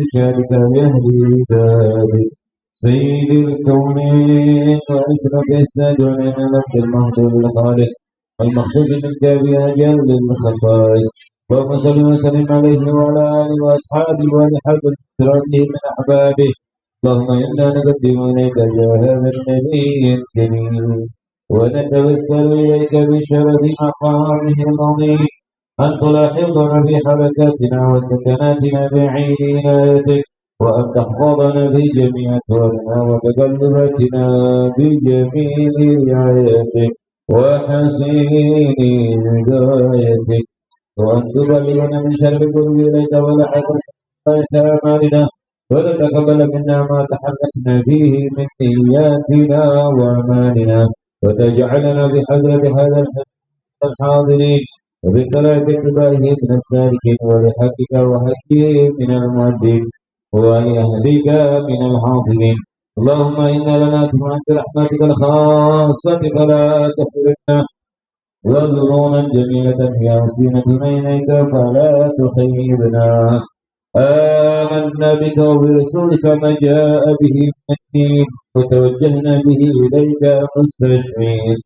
إرشادك لأهل ذلك سيد الكونين وأشرف إحسان ونعم العبد المهدور الخالص المخصوص منك بأجل الخصائص اللهم صل وسلم عليه وعلى آله وأصحابه ولحضرة من أحبابه اللهم إنا نقدم إليك هذا النبي الكريم ونتوسل إليك بشرف مقامه العظيم أن تلاحظنا في حركاتنا وسكناتنا بعين عنايتك وأن تحفظنا في جميع أطوارنا وتقلباتنا بجميل رعايتك وحسين هدايتك وأن تبلغنا من شر القرب إليك ولحق أعمالنا وتتقبل منا ما تحركنا فيه من نياتنا وأعمالنا وتجعلنا بحضرة هذا الحاضرين وبكلاك تباهي من السالكين ولحقك وحقه من المؤدين ولأهلك من الحافظين اللهم إنا لنا عند رحمتك الخاصة فلا تحرمنا وذنونا جميلة هي عصينة إليك فلا تخيبنا آمنا بك وبرسولك ما جاء به من الدين وتوجهنا به إليك مستشفين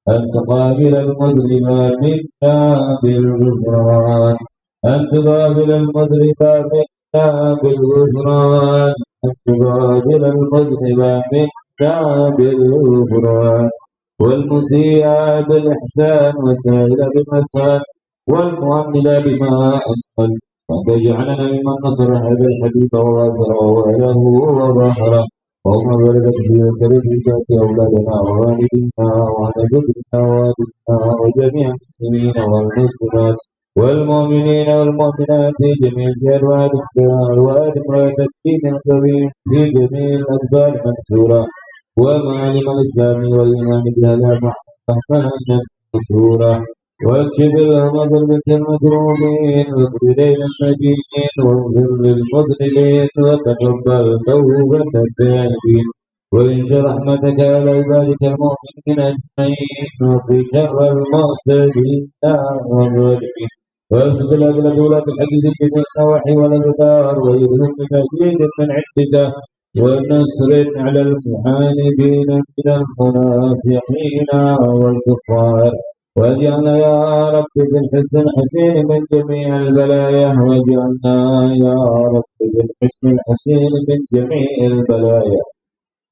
أن تقابل المظلم منا بالغفران أن تقابل المظلم منا بالغفران أن تقابل المظلم منا بالغفران والمسيء بالإحسان والسائل بالإحسان والمؤمل بما أنزل وأن تجعلنا ممن نصر هذا الحبيب ووازره وله وظهره اللهم بارك في وسلمك أولادنا ووالدينا وأهل جدنا ووالدنا وجميع المسلمين والمسلمات والمؤمنين والمؤمنات في جميع الأرواح والتكفين الكريم في جميع الأدبار منشورة ومعالم الإسلام والإيمان بهذا رحمنا منشورة واكشف الهم ظلمة المكروبين واغفر ليل المدينين واغفر للمذنبين وتقبل توبة التائبين وانشر رحمتك على عبادك المؤمنين أجمعين وفي شر المعتدين والظالمين وارزق الأغلب ولاة الحق في جميع النواحي والأقدار ويلهم بمجيد من عندك ونصر على المعاندين من المنافقين والكفار واجعلنا يا رب بالحسن الحسين من جميع البلايا واجعلنا يا رب بالحسن الحسين من جميع البلايا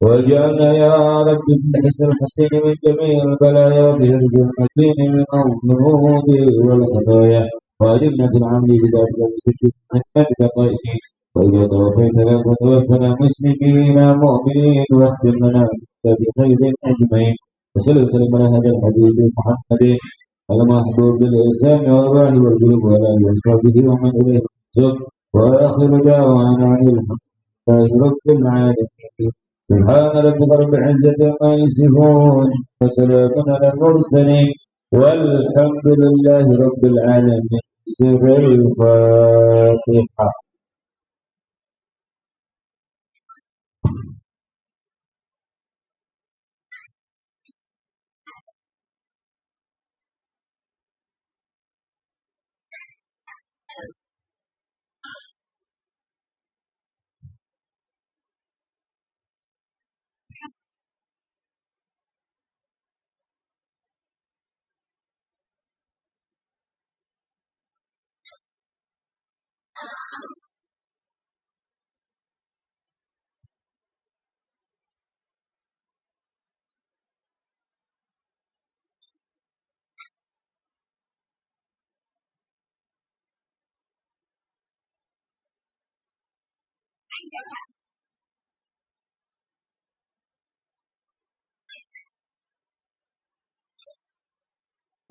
واجعلنا يا رب بالحسن الحسين من جميع البلايا وبهرز المتين من الذنوب والخطايا وأدمنا في العمل بذلك بسجد حكمتك طيبين وإذا توفيتنا فتوفنا مسلمين مؤمنين واختم لنا بخير أجمعين وصلى وسلم على هذا الحبيب محمد المحبوب بالإحسان والله والقلوب وعلى آله وصحبه ومن إليه ينسب وآخر دعوانا أن الحمد لله رب العالمين سبحان ربك رب العزة عما يصفون وسلام على المرسلين والحمد لله رب العالمين سر الفاتحة.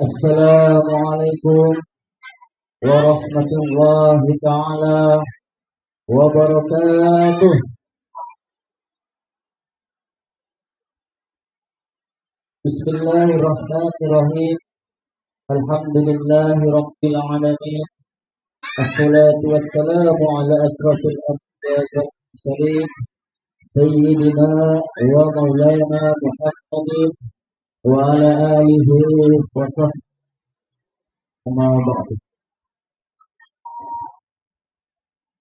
السلام عليكم ورحمة الله تعالى وبركاته. بسم الله الرحمن الرحيم. الحمد لله رب العالمين. الصلاة والسلام على أشرف الأنبياء والمرسلين سيدنا ومولانا محمد وعلى آله وصحبه وما بعد.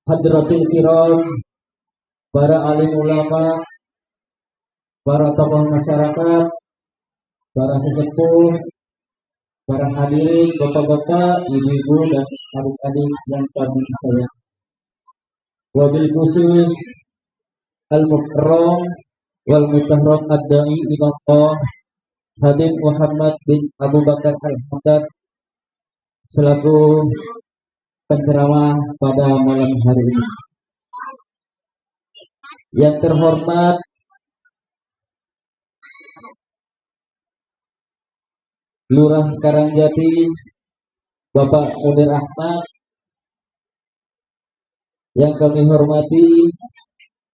Hadratil kiram, para alim ulama, para tokoh masyarakat, para sesepuh, para hadirin, bapak-bapak, ibu-ibu, dan adik-adik yang kami sayang. Wabil khusus al-mukarram wal mutahram ad-da'i ila Allah Habib Muhammad bin Abu Bakar Al-Haddad selaku penceramah pada malam hari ini. Yang terhormat Lurah Karangjati Bapak Munir Ahmad, yang kami hormati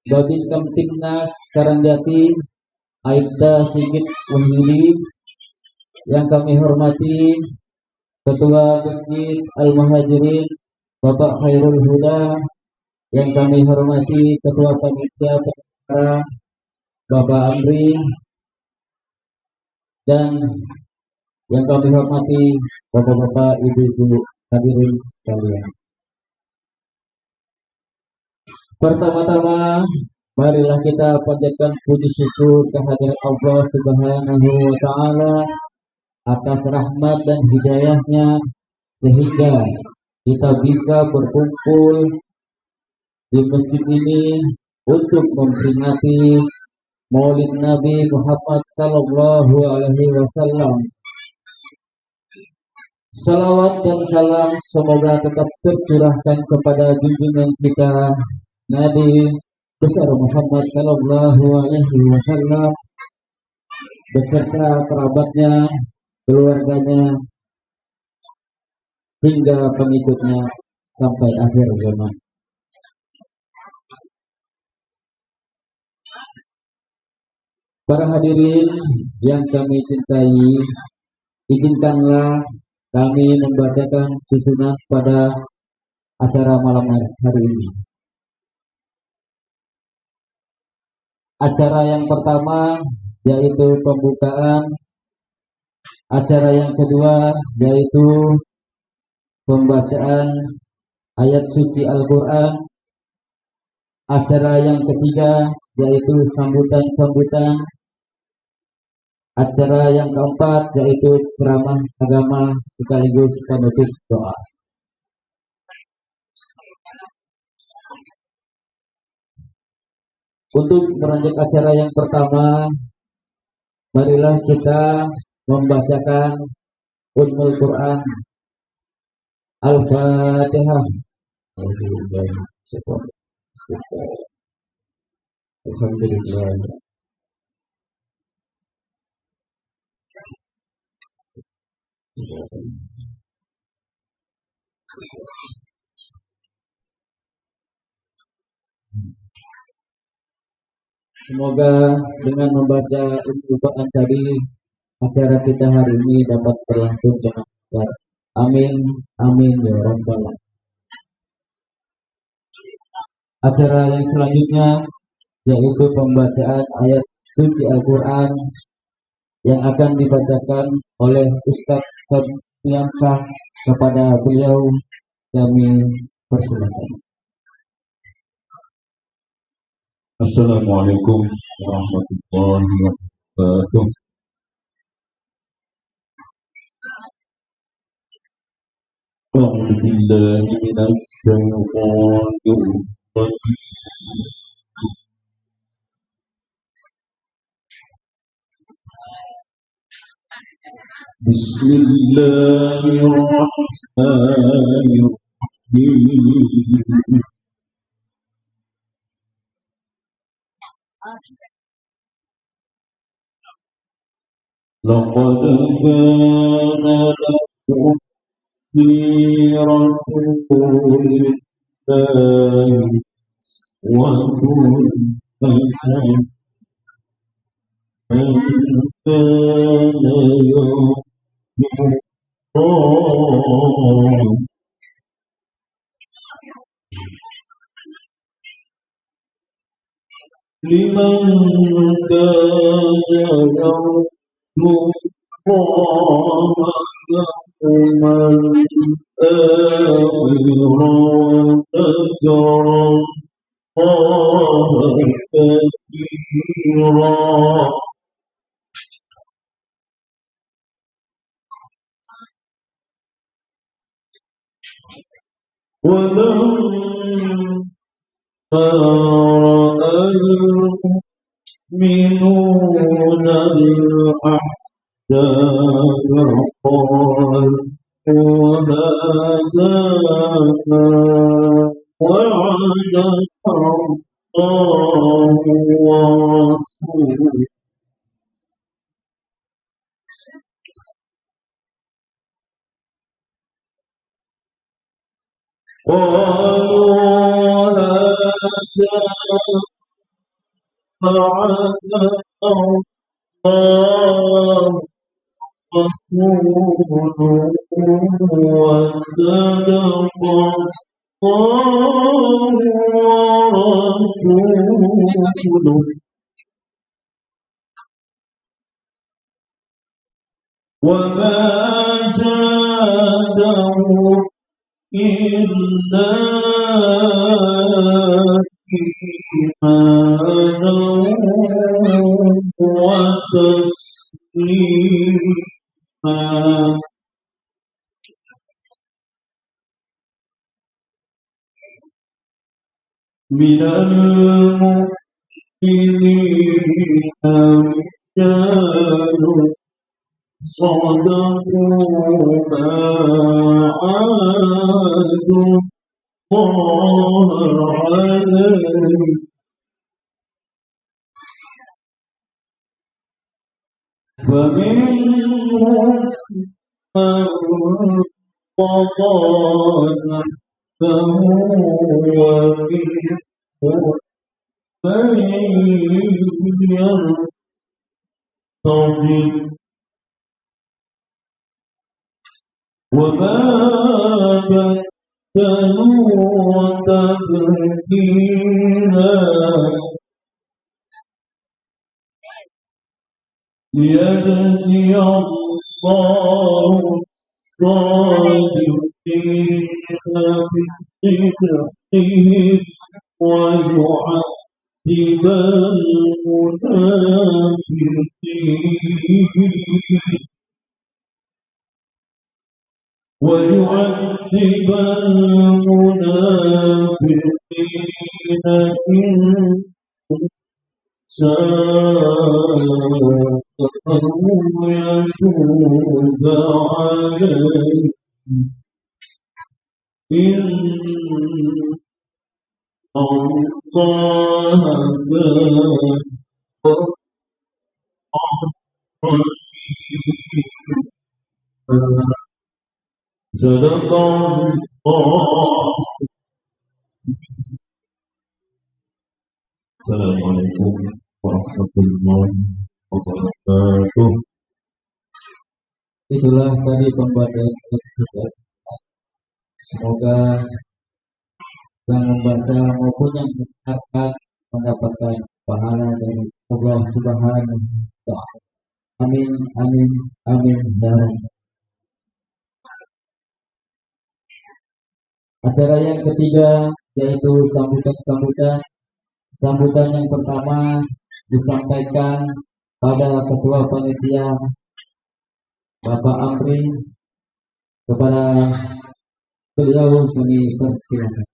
Babin Kamtibnas Karangjati Aibda Sigit Wahyudi, yang kami hormati Ketua Masjid Al-Muhajirin Bapak Khairul Huda, yang kami hormati Ketua Panitia Penyelenggara Bapak Amri, dan yang kami hormati bapak-bapak, ibu-ibu, hadirin sekalian. Pertama-tama, marilah kita panjatkan puji syukur kehadirat Allah Subhanahu wa Ta'ala atas rahmat dan hidayahnya, sehingga kita bisa berkumpul di masjid ini untuk memperingati Maulid Nabi Muhammad Sallallahu Alaihi Wasallam. Salawat dan salam semoga tetap tercurahkan kepada junjungan kita Nabi besar Muhammad Sallallahu Alaihi Wasallam beserta kerabatnya, keluarganya, hingga pengikutnya sampai akhir zaman. Para hadirin yang kami cintai, izinkanlah kami membacakan susunan pada acara malam hari ini. Acara yang pertama yaitu pembukaan, acara yang kedua yaitu pembacaan ayat suci Al-Quran, acara yang ketiga yaitu sambutan-sambutan, acara yang keempat yaitu ceramah agama sekaligus penutup doa. Untuk melanjut acara yang pertama, marilah kita membacakan Ummul Quran Al-Fatihah. Alhamdulillah. Semoga dengan membaca Ummul Quran tadi, acara kita hari ini dapat berlangsung dengan lancar. Amin, amin ya rabbal alamin. Acara yang selanjutnya yaitu pembacaan ayat suci Al-Quran yang akan dibacakan oleh Ustadz Sabiansah. Kepada beliau kami persilakan. Assalamualaikum warahmatullahi wabarakatuh. A'udzu billahi minasy syaithanir rajim. Bismillahirrahmanirrahim. Laqad kana lakum fi rasulillahi uswatun hasanah man kana yarju Allah liman kana yarju Allah من آخرا ذكر الله كثيرا ولما رأى المؤمنون الأحزاب قالوا هذا ما وعد الله ورسوله قالوا هذا وعد الله ورسوله وصدق الله ورسوله وما زادهم إلا إيمانا وتسليما من المؤمنين رجال صدقوا ما عاهدوا الله عليه فمنهم من قضى نحبه ومنهم من يرتضي وما بدلوا تبديلا ليجزي الله الصادقين بصدقهم ويعذب المنافقين إن شاء أو يتوب عليهم إن الله كان رحيما صدق الله. Assalamualaikum warahmatullahi wabarakatuh. Itulah tadi pembacaan kita. Semoga yang membaca maupun yang mendengarkan mendapatkan pahala dari Allah Subhanahu wa Ta'ala. Amin, amin, amin. Dan acara yang ketiga yaitu sambutan yang pertama disampaikan pada Ketua Panitia Bapak Amri. Kepada beliau kami persilakan.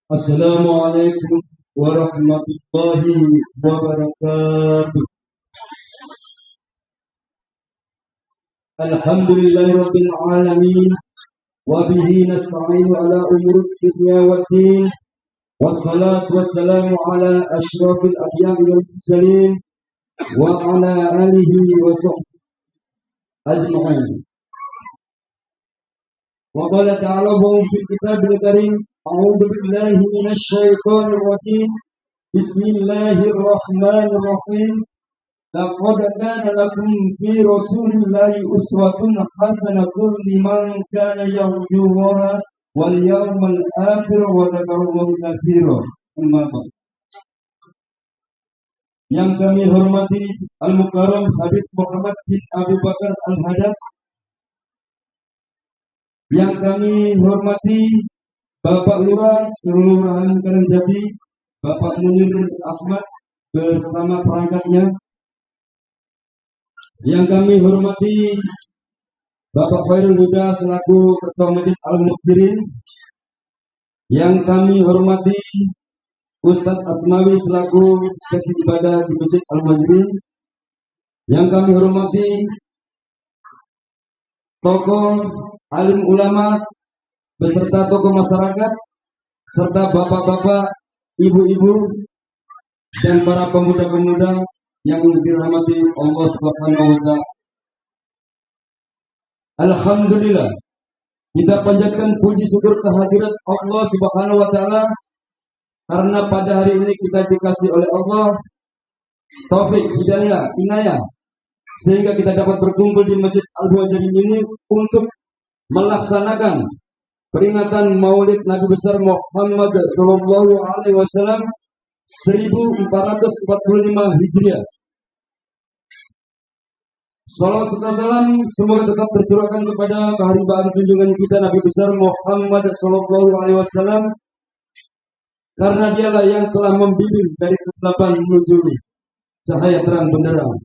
Assalamualaikum warahmatullahi wabarakatuh. Alhamdulillahi rabbil alamin wa bihi nasta'inu ala umuri dunya waddin wassalatu wassalamu ala asyrafil anbiya'i wal mursalin wa ala alihi wa sahbihi ajma'in. Wa qala ta'ala fil kitabil karim a'udzu billahi minasy syaithanir rajim. Bismillahirrahmanirrahim. Laqad kana lakum fi Rasulillahi uswatun hasanatun liman kana yarjullaha wal yawmal akhir wa dzakarallaha katsiran. yang kami hormati Al-Mukarram Habib Muhammad bin Abu Bakar Al-Hadad, yang kami hormati Bapak Lurah Kelurahan Karangjati, Bapak Munir Ahmad bersama perangkatnya, yang kami hormati Bapak Khairul Huda selaku Ketua Masjid Al-Muqjirin, yang kami hormati Ustadz Asmawi selaku seksi ibadah di Masjid Al-Muqjirin, yang kami hormati tokoh alim ulama beserta tokoh masyarakat serta bapak-bapak, ibu-ibu dan para pemuda-pemuda yang dirahmati Allah Subhanahu wa taala. Alhamdulillah, kita panjatkan puji syukur kehadirat Allah Subhanahu wa taala karena pada hari ini kita dikasih oleh Allah taufik, hidayah, inayah sehingga kita dapat berkumpul di Masjid Al-Muqjirin ini untuk melaksanakan peringatan Maulid Nabi besar Muhammad sallallahu alaihi wasallam 1445 Hijriah. Salawat dan salam semoga tetap tercurahkan kepada kehariban junjungan kita Nabi besar Muhammad sallallahu alaihi wasallam, karena dialah yang telah membimbing dari kegelapan menuju cahaya terang benderang.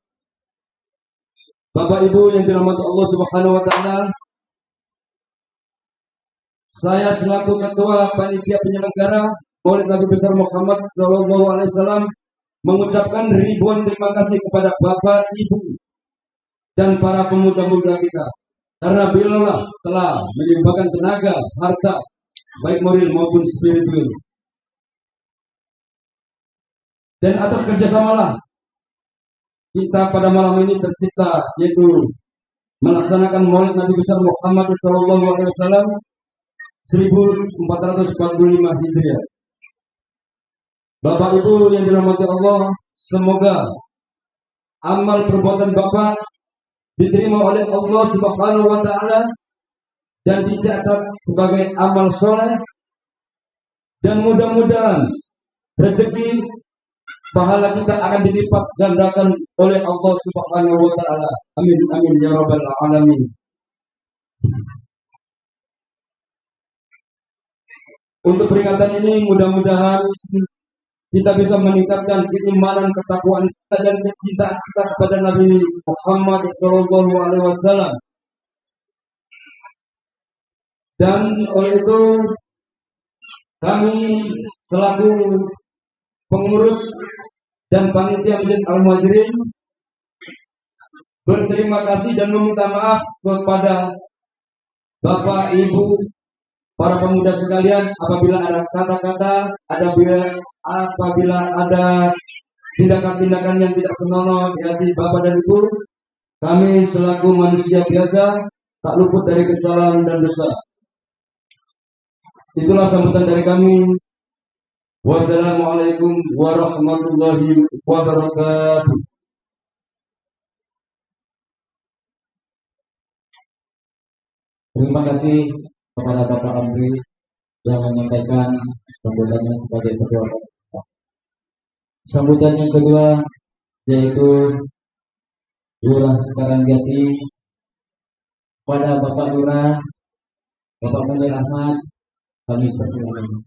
Bapak Ibu yang dirahmati Allah Subhanahu wa taala, saya selaku ketua panitia penyelenggara Maulid Nabi besar Muhammad sallallahu alaihi wasallam mengucapkan ribuan terima kasih kepada Bapak, Ibu dan para pemuda-pemuda kita, karena beliau telah menyumbangkan tenaga, harta, baik moral maupun spiritual. Dan atas kerjasamalah kita pada malam ini tercipta, yaitu melaksanakan Maulid Nabi besar Muhammad sallallahu alaihi wasallam 1445 Hijriah. Bapak Ibu yang dirahmati Allah, semoga amal perbuatan Bapak diterima oleh Allah Subhanahu wa taala dan dicatat sebagai amal soleh, dan mudah-mudahan rezeki pahala kita akan dilipat gandakan oleh Allah Subhanahu wa taala. Amin amin ya rabbal alamin. Untuk peringatan ini mudah-mudahan kita bisa meningkatkan keimanan, ketakwaan kita dan kecintaan kita kepada Nabi Muhammad sallallahu alaihi wasallam. Dan oleh itu kami selaku pengurus dan panitia Masjid Al-Muqjirin berterima kasih dan meminta maaf kepada Bapak, Ibu, para pemuda sekalian apabila ada kata-kata, apabila ada tindakan-tindakan yang tidak senonoh di hati Bapak dan Ibu. Kami selaku manusia biasa tak luput dari kesalahan dan dosa. Itulah sambutan dari kami. Wassalamualaikum warahmatullahi wabarakatuh. Terima kasih kepada Bapak Andri yang menyampaikan sambutannya sebagai ketua. Sambutan yang kedua yaitu Lurah Karangjati pada Bapak Lurah, Bapak Munir Ahmad, kami persilakan.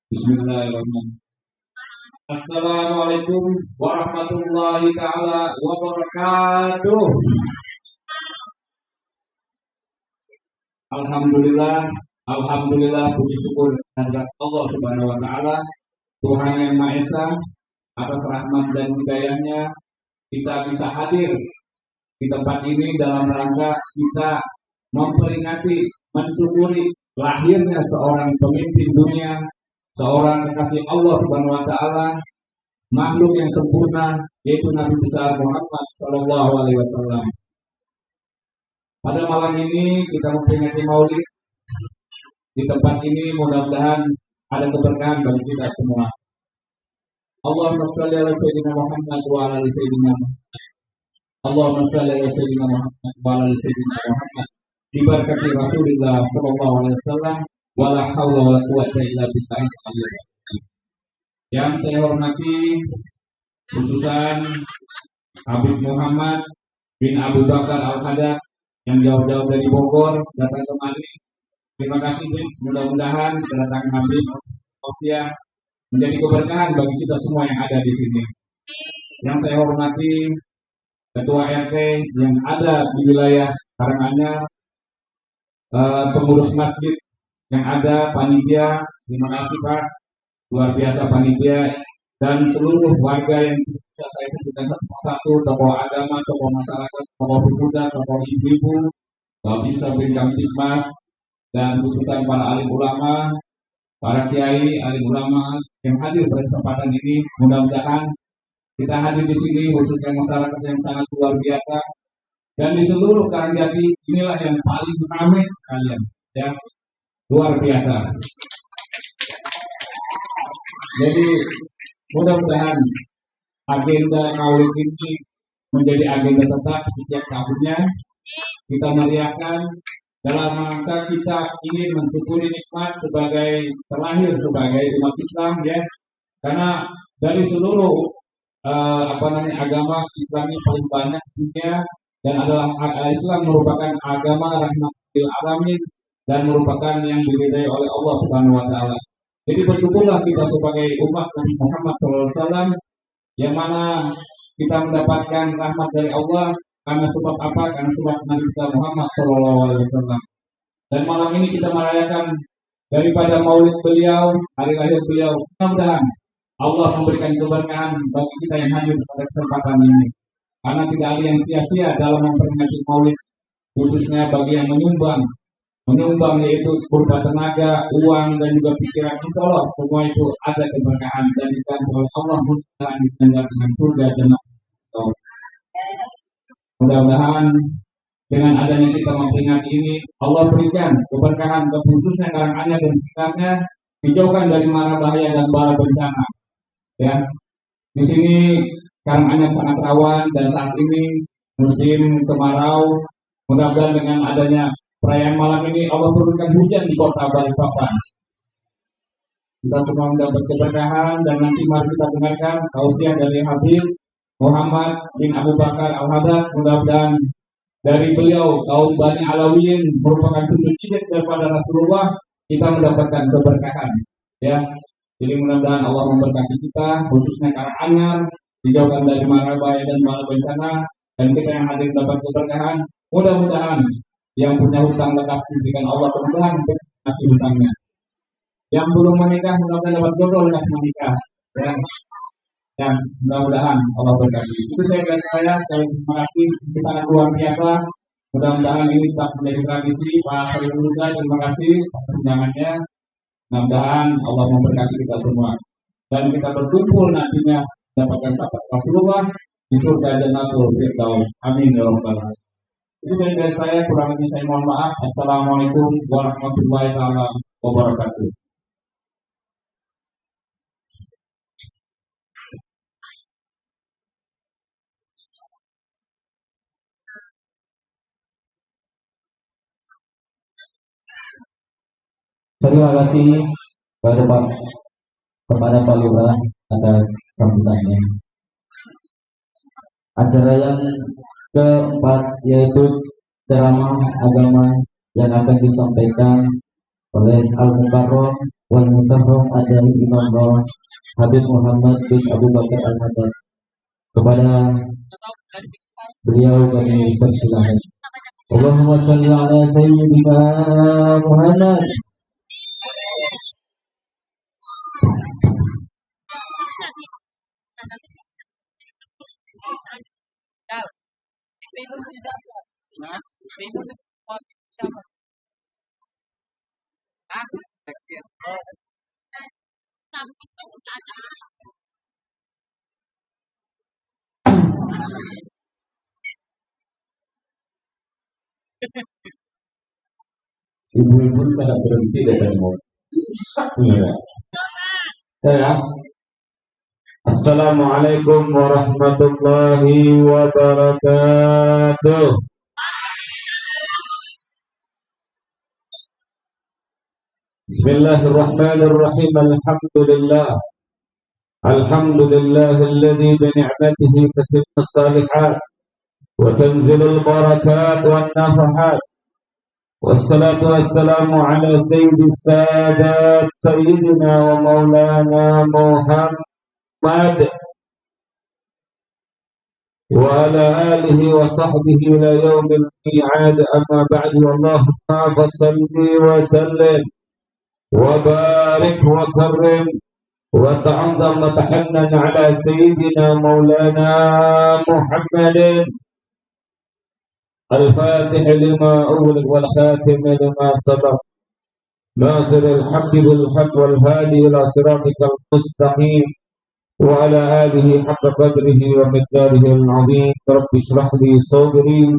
Bismillahirrahmanirrahim. Assalamualaikum warahmatullahi ta'ala wabarakatuh. Alhamdulillah, puji syukur kehadirat Allah Subhanahu wa taala, Tuhan yang Maha Esa. Atas rahmat dan hidayahnya kita bisa hadir di tempat ini dalam rangka kita memperingati, mensyukuri lahirnya seorang pemimpin dunia, seorang kekasih Allah Subhanahu wa taala, makhluk yang sempurna, yaitu Nabi besar Muhammad sallallahu alaihi wasallam. Pada malam ini kita memperingati Maulid di tempat ini, mudah-mudahan ada keberkahan bagi kita semua. Allahumma shalli ala sayyidina Muhammad wa ala ali sayyidina Muhammad. Allahumma shalli ala sayyidina Muhammad wa ala ali sayyidina Muhammad. Diberkati Rasulullah sallallahu alaihi wasallam, wala haula wala quwwata illa billahil aliyyil azim. Yang saya hormati khususan Habib Muhammad bin Abu Bakar Al-Haddad yang jauh-jauh dari Bogor datang kemari. Terima kasih, mudah-mudahan kedatangan Habib Ausia menjadi keberkahan bagi kita semua yang ada di sini. Yang saya hormati Ketua RT yang ada di wilayah Karanganyar, pengurus masjid yang ada, panitia, terima kasih Pak, luar biasa panitia, dan seluruh warga yang bisa saya sebutkan satu persatu, tokoh agama, tokoh masyarakat, tokoh pemuda, tokoh ibu-ibu, Babinsa bin Kamtibmas, dan khususan para alim ulama, para kiai, alim ulama yang hadir pada kesempatan ini. Mudah-mudahan kita hadir di sini khususnya masyarakat yang sangat luar biasa, dan di seluruh Karangjati inilah yang paling ramai sekalian, ya, luar biasa. Jadi mudah-mudahan agenda Maulid ini menjadi agenda tetap setiap tahunnya kita meriahkan dalam rangka kita ingin mensyukuri nikmat sebagai terlahir sebagai umat Islam, ya, karena dari seluruh agama Islam yang paling banyak dunia, dan adalah Islam merupakan agama rahmatil alamin dan merupakan yang diridai oleh Allah Subhanahu wa taala. Jadi bersyukurlah kita sebagai umat Nabi Muhammad SAW, yang mana kita mendapatkan rahmat dari Allah karena sebab apa? Karena sebab Nabi Muhammad SAW. Dan malam ini kita merayakan daripada Maulid beliau, hari lahir beliau. Mudah-mudahan Allah memberikan keberkahan bagi kita yang hadir pada kesempatan ini. Karena tidak ada yang sia-sia dalam memperingati Maulid, khususnya bagi yang menyumbang yaitu berupa tenaga, uang, dan juga pikiran. Insya Allah semua itu ada keberkahan dan diganti oleh Allah, mudah-mudahan diganjar dengan surga dan mudah-mudahan dengan adanya kita memperingati ini, Allah berikan keberkahan khususnya Karanganyar dan sekitarnya, dijauhkan dari mara bahaya dan bara bencana. Ya, di sini Karanganyar sangat rawan, dan saat ini musim kemarau. Mudah-mudahan dengan adanya perayaan malam ini Allah turunkan hujan di kota Balikpapan. Kita semua mendapat keberkahan, dan nanti mari kita dengarkan tausiah dari Habib Muhammad bin Abu Bakar Al-Haddad. Mudah-mudahan dari beliau kaum Bani Alawiyin merupakan cucu cicit daripada Rasulullah, kita mendapatkan keberkahan. Ya, jadi mudah-mudahan Allah memberkati kita, khususnya Karanganyar, dijauhkan dari mara bahaya dan mara bencana, dan kita yang hadir dapat keberkahan. Mudah-mudahan yang punya hutang lekas diberikan Allah kemudahan untuk kasih hutangnya. Yang belum menikah mudah-mudahan dapat jodoh lekas menikah. Dan mudah-mudahan Allah berkati. Itu dari saya terima kasih, ini sangat luar biasa. Mudah-mudahan ini tetap menjadi tradisi. Pak Khalil juga terima kasih atas undangannya. Mudah-mudahan Allah memberkati kita semua, dan kita berkumpul nantinya mendapatkan syafaat Rasulullah di surga Jannatul Firdaus. Amin ya rabbal alamin. Itu dari saya, kurang lebih saya mohon maaf. Assalamualaikum warahmatullahi wabarakatuh. Terima kasih kepada Pak Lurah atas sambutannya. Acara yang keempat yaitu ceramah agama yang akan disampaikan oleh Al-Mukarram wal Mutahham Adani Imam Habib Muhammad bin Abu Bakar Al-Haddad. Kepada beliau kami persilahkan. Allahumma shalli ala sayyidina Muhammad. Ibu-ibu tidak berhenti dari mau rusak ya. Assalamualaikum warahmatullahi wabarakatuh. Bismillahirrahmanirrahim. Alhamdulillahilladzi bi ni'matihi tatimmu shalihat wa tanzilul barakat wan nafahat. Wassalatu wassalamu ala sayyidis sadat sayyidina wa maulana Muhammad wa ala alihi wa sahbihi ila yaumil mi'ad, amma ba'du. Allahumma salli wa sallim wa barik wa karrim wa ta'azzam wa tahannan ala sayyidina maulana Muhammadin al-fatih lima ughliq wal khatim lima sabaq nasir al-haqq bil haqq wal hadi ila siratikal mustaqim wa ala alihi haqqa qadrihi wa miqdarihi al-azim. Rabbi shrah li sadri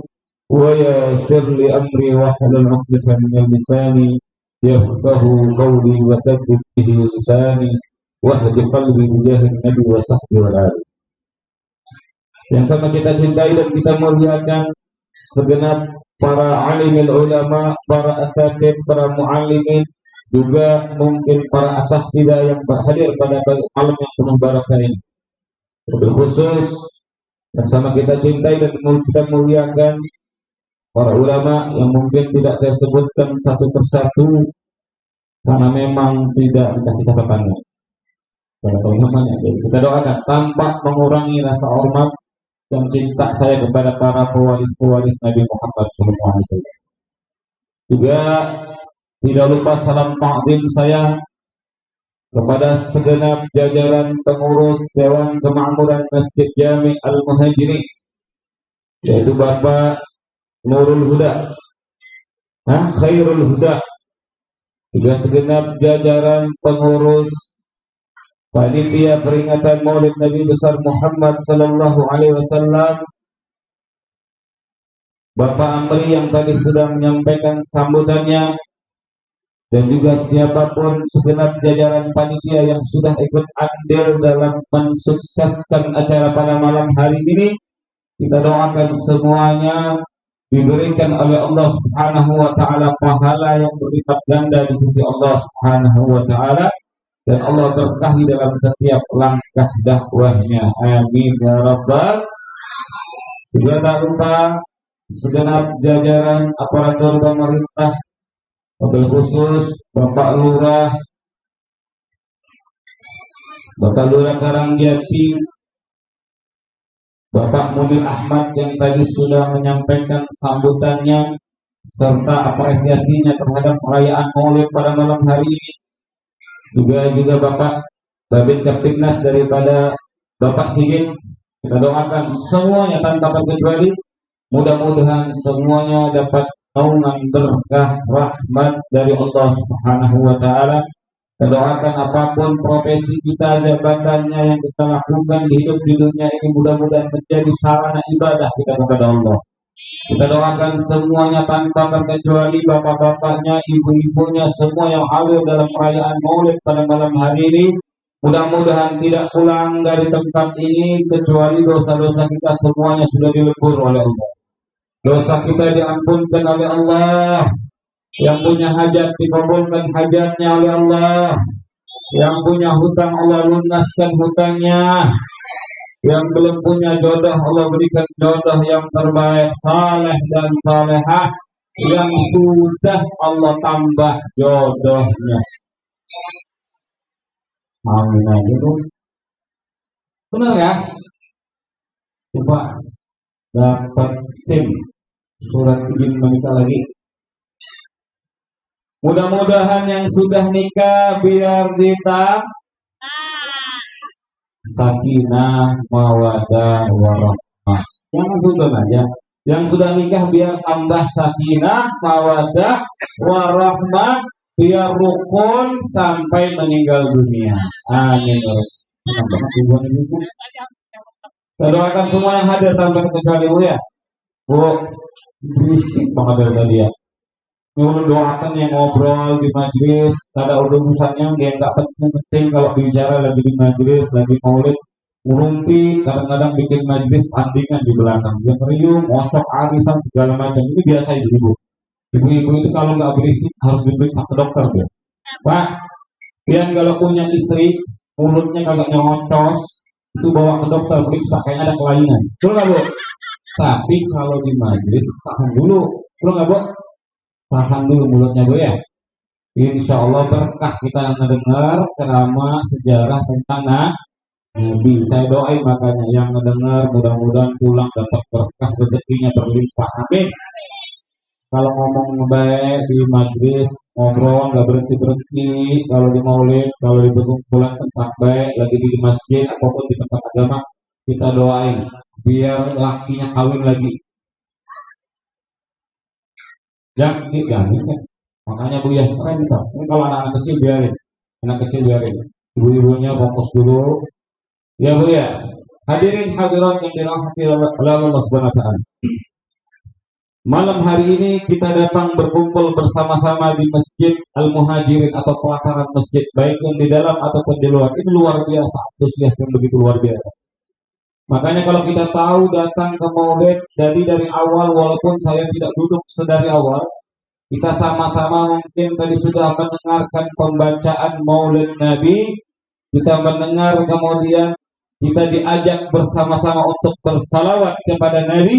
wa yassir li amri wahlul 'uqdatam min lisani yafqahu qawli wa saddid bihi lisani wahdi qalbi bijahin nabi wa sahbihi wal ali. Yang sama kita cintai dan kita muliakan segenap para alimil ulama, para asatid, para muallimin, juga mungkin para asatidzah yang berhadir pada malam yang penuh barakah ini. Terlebih khusus yang sama kita cintai dan kita muliakan para ulama yang mungkin tidak saya sebutkan satu persatu karena memang tidak dikasih catatannya. Jadi kita doakan tanpa mengurangi rasa hormat dan cinta saya kepada para pewaris Nabi Muhammad SAW. Juga tidak lupa salam ta'zim saya kepada segenap jajaran pengurus Dewan Kemakmuran Masjid Jami Al-Muhajirin, yaitu Bapak Nurul Huda, Khairul Huda, juga segenap jajaran pengurus panitia peringatan Maulid Nabi besar Muhammad sallallahu alaihi wasallam, Bapak Amri yang tadi sudah menyampaikan sambutannya, dan juga siapapun segenap jajaran panitia yang sudah ikut andil dalam mensukseskan acara pada malam hari ini. Kita doakan semuanya diberikan oleh Allah Subhanahu wa taala pahala yang berlipat ganda di sisi Allah Subhanahu wa taala, dan Allah berkahi dalam setiap langkah dakwahnya. Amin ya rabbal. Juga tak lupa segenap jajaran aparatur pemerintah, wabil khusus Bapak Lurah Karangjati, Bapak Munir Ahmad yang tadi sudah menyampaikan sambutannya serta apresiasinya terhadap perayaan Maulid pada malam hari ini. Juga Bapak Babin Kaptimnas daripada Bapak Sigit. Kita doakan semuanya tanpa terkecuali, mudah-mudahan semuanya dapat naungan berkah rahmat dari Allah Subhanahu wa taala. Kita doakan apapun profesi kita, jabatannya yang kita lakukan di hidup di dunia ini, mudah-mudahan menjadi sarana ibadah kita kepada Allah. Kita doakan semuanya tanpa terkecuali, bapak-bapaknya, ibu-ibunya, semua yang hadir dalam perayaan Maulid pada malam hari ini, mudah-mudahan tidak pulang dari tempat ini kecuali dosa-dosa kita semuanya sudah dilebur oleh Allah. Dosa kita diampunkan oleh Allah. Yang punya hajat dikabulkan hajatnya oleh Allah. Yang punya hutang Allah lunaskan hutangnya. Yang belum punya jodoh Allah berikan jodoh yang terbaik, saleh dan salehah. Yang sudah Allah tambah jodohnya. Amin aja tuh. Benar ya? Coba dapat SIM surat izin menikah lagi. Mudah-mudahan yang sudah nikah biar ditambah sakinah mawadah warahmah. Jangan sungkan aja. Yang sudah nikah biar tambah sakinah mawadah warahmah, biar rukun sampai meninggal dunia. Amin. Kita doakan semua yang hadir tanpa kecuali Bu ya. Bu, berisik banget dari dia. Nyuruh doakan yang ngobrol di majelis, ada urusannya yang nggak penting kalau bicara lagi di majelis, lagi maulid, ngurumpi, kadang-kadang bikin majelis tandingan di belakang, yang riuh, ngocok arisan segala macam. Ini biasa ibu-ibu. Ibu-ibu itu kalau nggak berisik harus diperiksa ke dokter dia. Pak, yang kalau punya istri mulutnya kagak nyocos, itu bawa ke dokter periksa, kayaknya ada kelainan. Betul nggak, Bu? Tapi kalau di majelis tahan dulu, betul nggak, Bu? Tahan dulu mulutnya, Bu, ya. Insya Allah berkah kita mendengar ceramah sejarah tentang Nabi. Saya doain makanya yang mendengar mudah-mudahan pulang dapat berkah, rezekinya berlimpah. Amin. Kalau ngomong baik di majlis, ngobrol nggak berhenti, kalau di maulid, kalau di perkumpulan tempat baik, lagi di masjid apapun di tempat agama, kita doain biar lakinya kawin lagi. Jangan diganggu kan. Makanya Bu ya, keren kita. Ini kalau anak-anak kecil biarin, ibu-ibunya fokus dulu. Ya Bu ya. Hadirin hadirat yang dirahmati oleh Allah Subhanahu wa taala. Malam hari ini kita datang berkumpul bersama-sama di Masjid Al-Muhajirin atau pelataran masjid, baik yang di dalam ataupun di luar. Ini luar biasa, antusias yang begitu luar biasa. Makanya kalau kita tahu datang ke maulid dari awal, walaupun saya tidak duduk sedari awal, kita sama-sama mungkin tadi sudah mendengarkan pembacaan maulid Nabi, kita mendengar kemudian kita diajak bersama-sama untuk bersalawat kepada Nabi,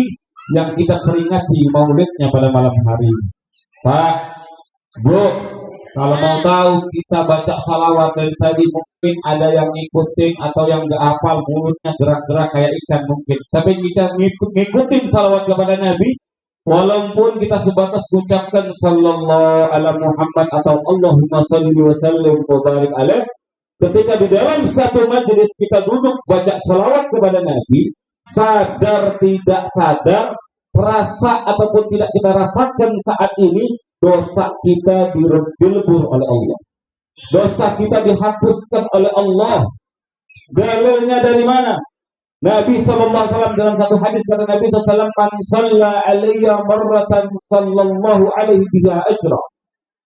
yang kita peringati maulidnya pada malam hari. Pak, Bu, kalau mau tahu kita baca salawat dari tadi mungkin ada yang ngikutin atau yang gak hafal, mulutnya gerak-gerak kayak ikan mungkin. Tapi kita ngikutin salawat kepada Nabi, walaupun kita sebatas ucapkan sallallahu ala Muhammad atau Allahumma salli wa sallim wa barik alaih. Ketika di dalam satu majelis kita duduk baca salawat kepada Nabi, sadar tidak sadar, terasa ataupun tidak kita rasakan saat ini, dosa kita dilebur oleh Allah. Dosa kita dihapuskan oleh Allah. Dalilnya dari mana? Nabi SAW dalam satu hadis kata Nabi SAW, "Man shalla alayya marratan sallallahu alaihi biha asyra."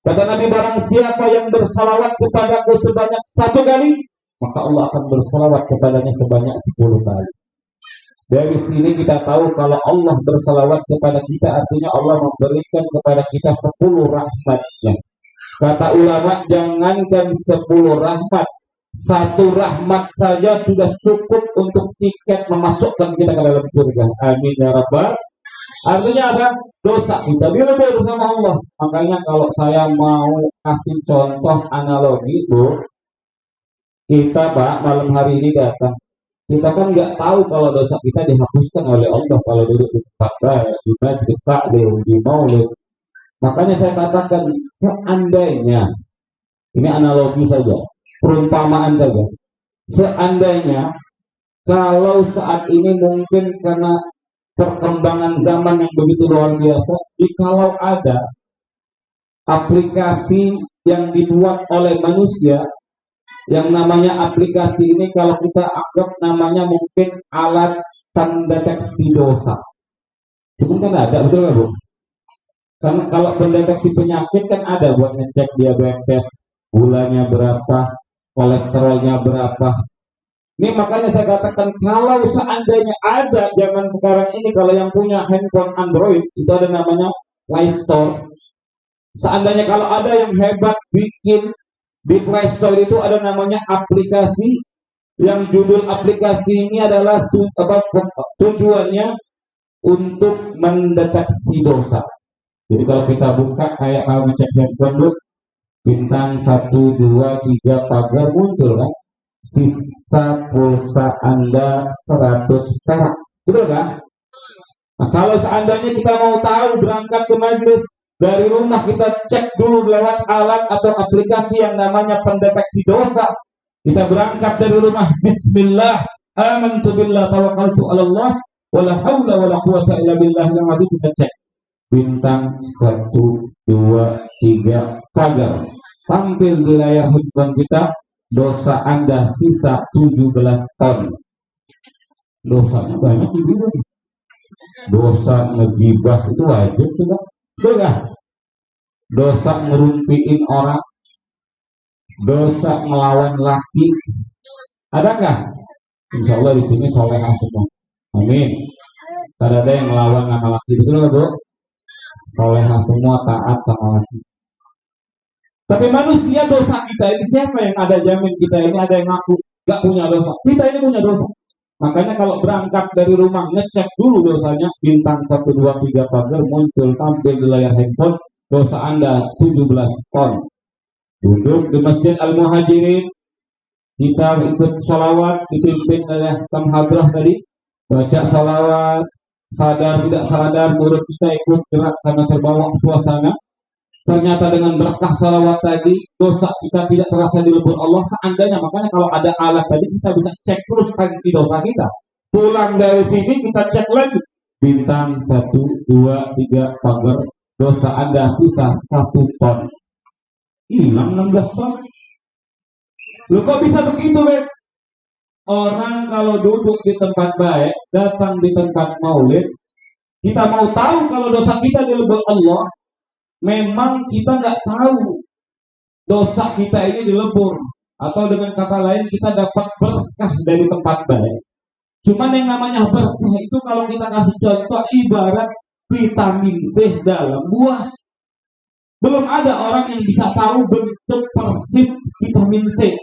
Kata Nabi, barang siapa yang bersalawat kepadaku sebanyak 1 kali, maka Allah akan bersalawat kepadanya sebanyak 10 kali. Dari sini kita tahu kalau Allah bersalawat kepada kita, artinya Allah memberikan kepada kita 10 rahmatnya. Kata ulama, jangankan 10 rahmat, 1 rahmat saja sudah cukup untuk tiket memasukkan kita ke dalam surga. Amin ya rabbal. Artinya apa? Dosa kita dilebur bersama Allah. Makanya kalau saya mau kasih contoh analogi, Bu, kita Pak malam hari ini datang, kita kan nggak tahu kalau dosa kita dihapuskan oleh Allah kalau duduk di tempat baik, di majlis taklim, di maulid. Makanya saya katakan, seandainya, ini analogi saja, perumpamaan saja, seandainya kalau saat ini mungkin karena perkembangan zaman yang begitu luar biasa, jikalau ada aplikasi yang dibuat oleh manusia, yang namanya aplikasi ini kalau kita anggap namanya mungkin alat pendeteksi dosa. Cuma kan ada, betul nggak Bu? Karena kalau pendeteksi penyakit kan ada buat ngecek diabetes, gulanya berapa, kolesterolnya berapa. Ini makanya saya katakan kalau seandainya ada zaman sekarang ini, kalau yang punya handphone Android itu ada namanya Play Store. Seandainya kalau ada yang hebat bikin di Play Store itu ada namanya aplikasi, yang judul aplikasi ini adalah tujuannya untuk mendeteksi dosa. Jadi kalau kita buka kayak kalau ngecek handphone, bintang 1, 2, 3 pagar muncul kan? Sisa pulsa Anda 100 perak, betul kan? Nah, kalau seandainya kita mau tahu berangkat ke majelis, dari rumah kita cek dulu lewat alat atau aplikasi yang namanya pendeteksi dosa. Kita berangkat dari rumah, bismillah, amantu billah, tawakkaltu ala Allah, wala haula wala quwata illa billah, yang ada kita cek bintang 1, 2, 3 pagar, tampil di layar handphone kita, dosa Anda sisa 17 ton. Dosanya banyak juga. Dosa ngegibah itu wajib sudah, betul gak? Dosa ngerumpiin orang, dosa ngelawan laki, ada nggak? Insya Allah di sini solehah semua. Amin. Tidak ada yang melawan sama laki, betul nggak, Bu? Solehah semua, taat sama laki. Tapi manusia, dosa kita ini, siapa yang ada jamin kita ini ada yang ngaku gak punya dosa? Kita ini punya dosa. Makanya kalau berangkat dari rumah, ngecek dulu dosanya. Bintang 1, 2, 3 pagar muncul tampil di layar handphone, dosa Anda 17 ton. Duduk di Masjid Al-Muhajirin, kita ikut sholawat dipimpin oleh Tam Hadrah tadi, baca sholawat, sadar tidak sadar murid kita ikut gerak karena terbawa suasana. Ternyata dengan berkah sholawat tadi, dosa kita tidak terasa dilebur Allah. Seandainya, makanya kalau ada alat tadi, kita bisa cek terus tensi dosa kita. Pulang dari sini kita cek lagi, bintang 1, 2, 3 pagar, dosa Anda sisa 1 ton, hilang 16 ton. Lu kok bisa begitu, Beb? Orang kalau duduk di tempat baik, datang di tempat maulid, kita mau tahu kalau dosa kita dilebur Allah. Memang kita nggak tahu dosa kita ini dilebur, atau dengan kata lain kita dapat berkah dari tempat baik. Cuman yang namanya berkah itu kalau kita kasih contoh ibarat vitamin C dalam buah. Belum ada orang yang bisa tahu bentuk persis vitamin C.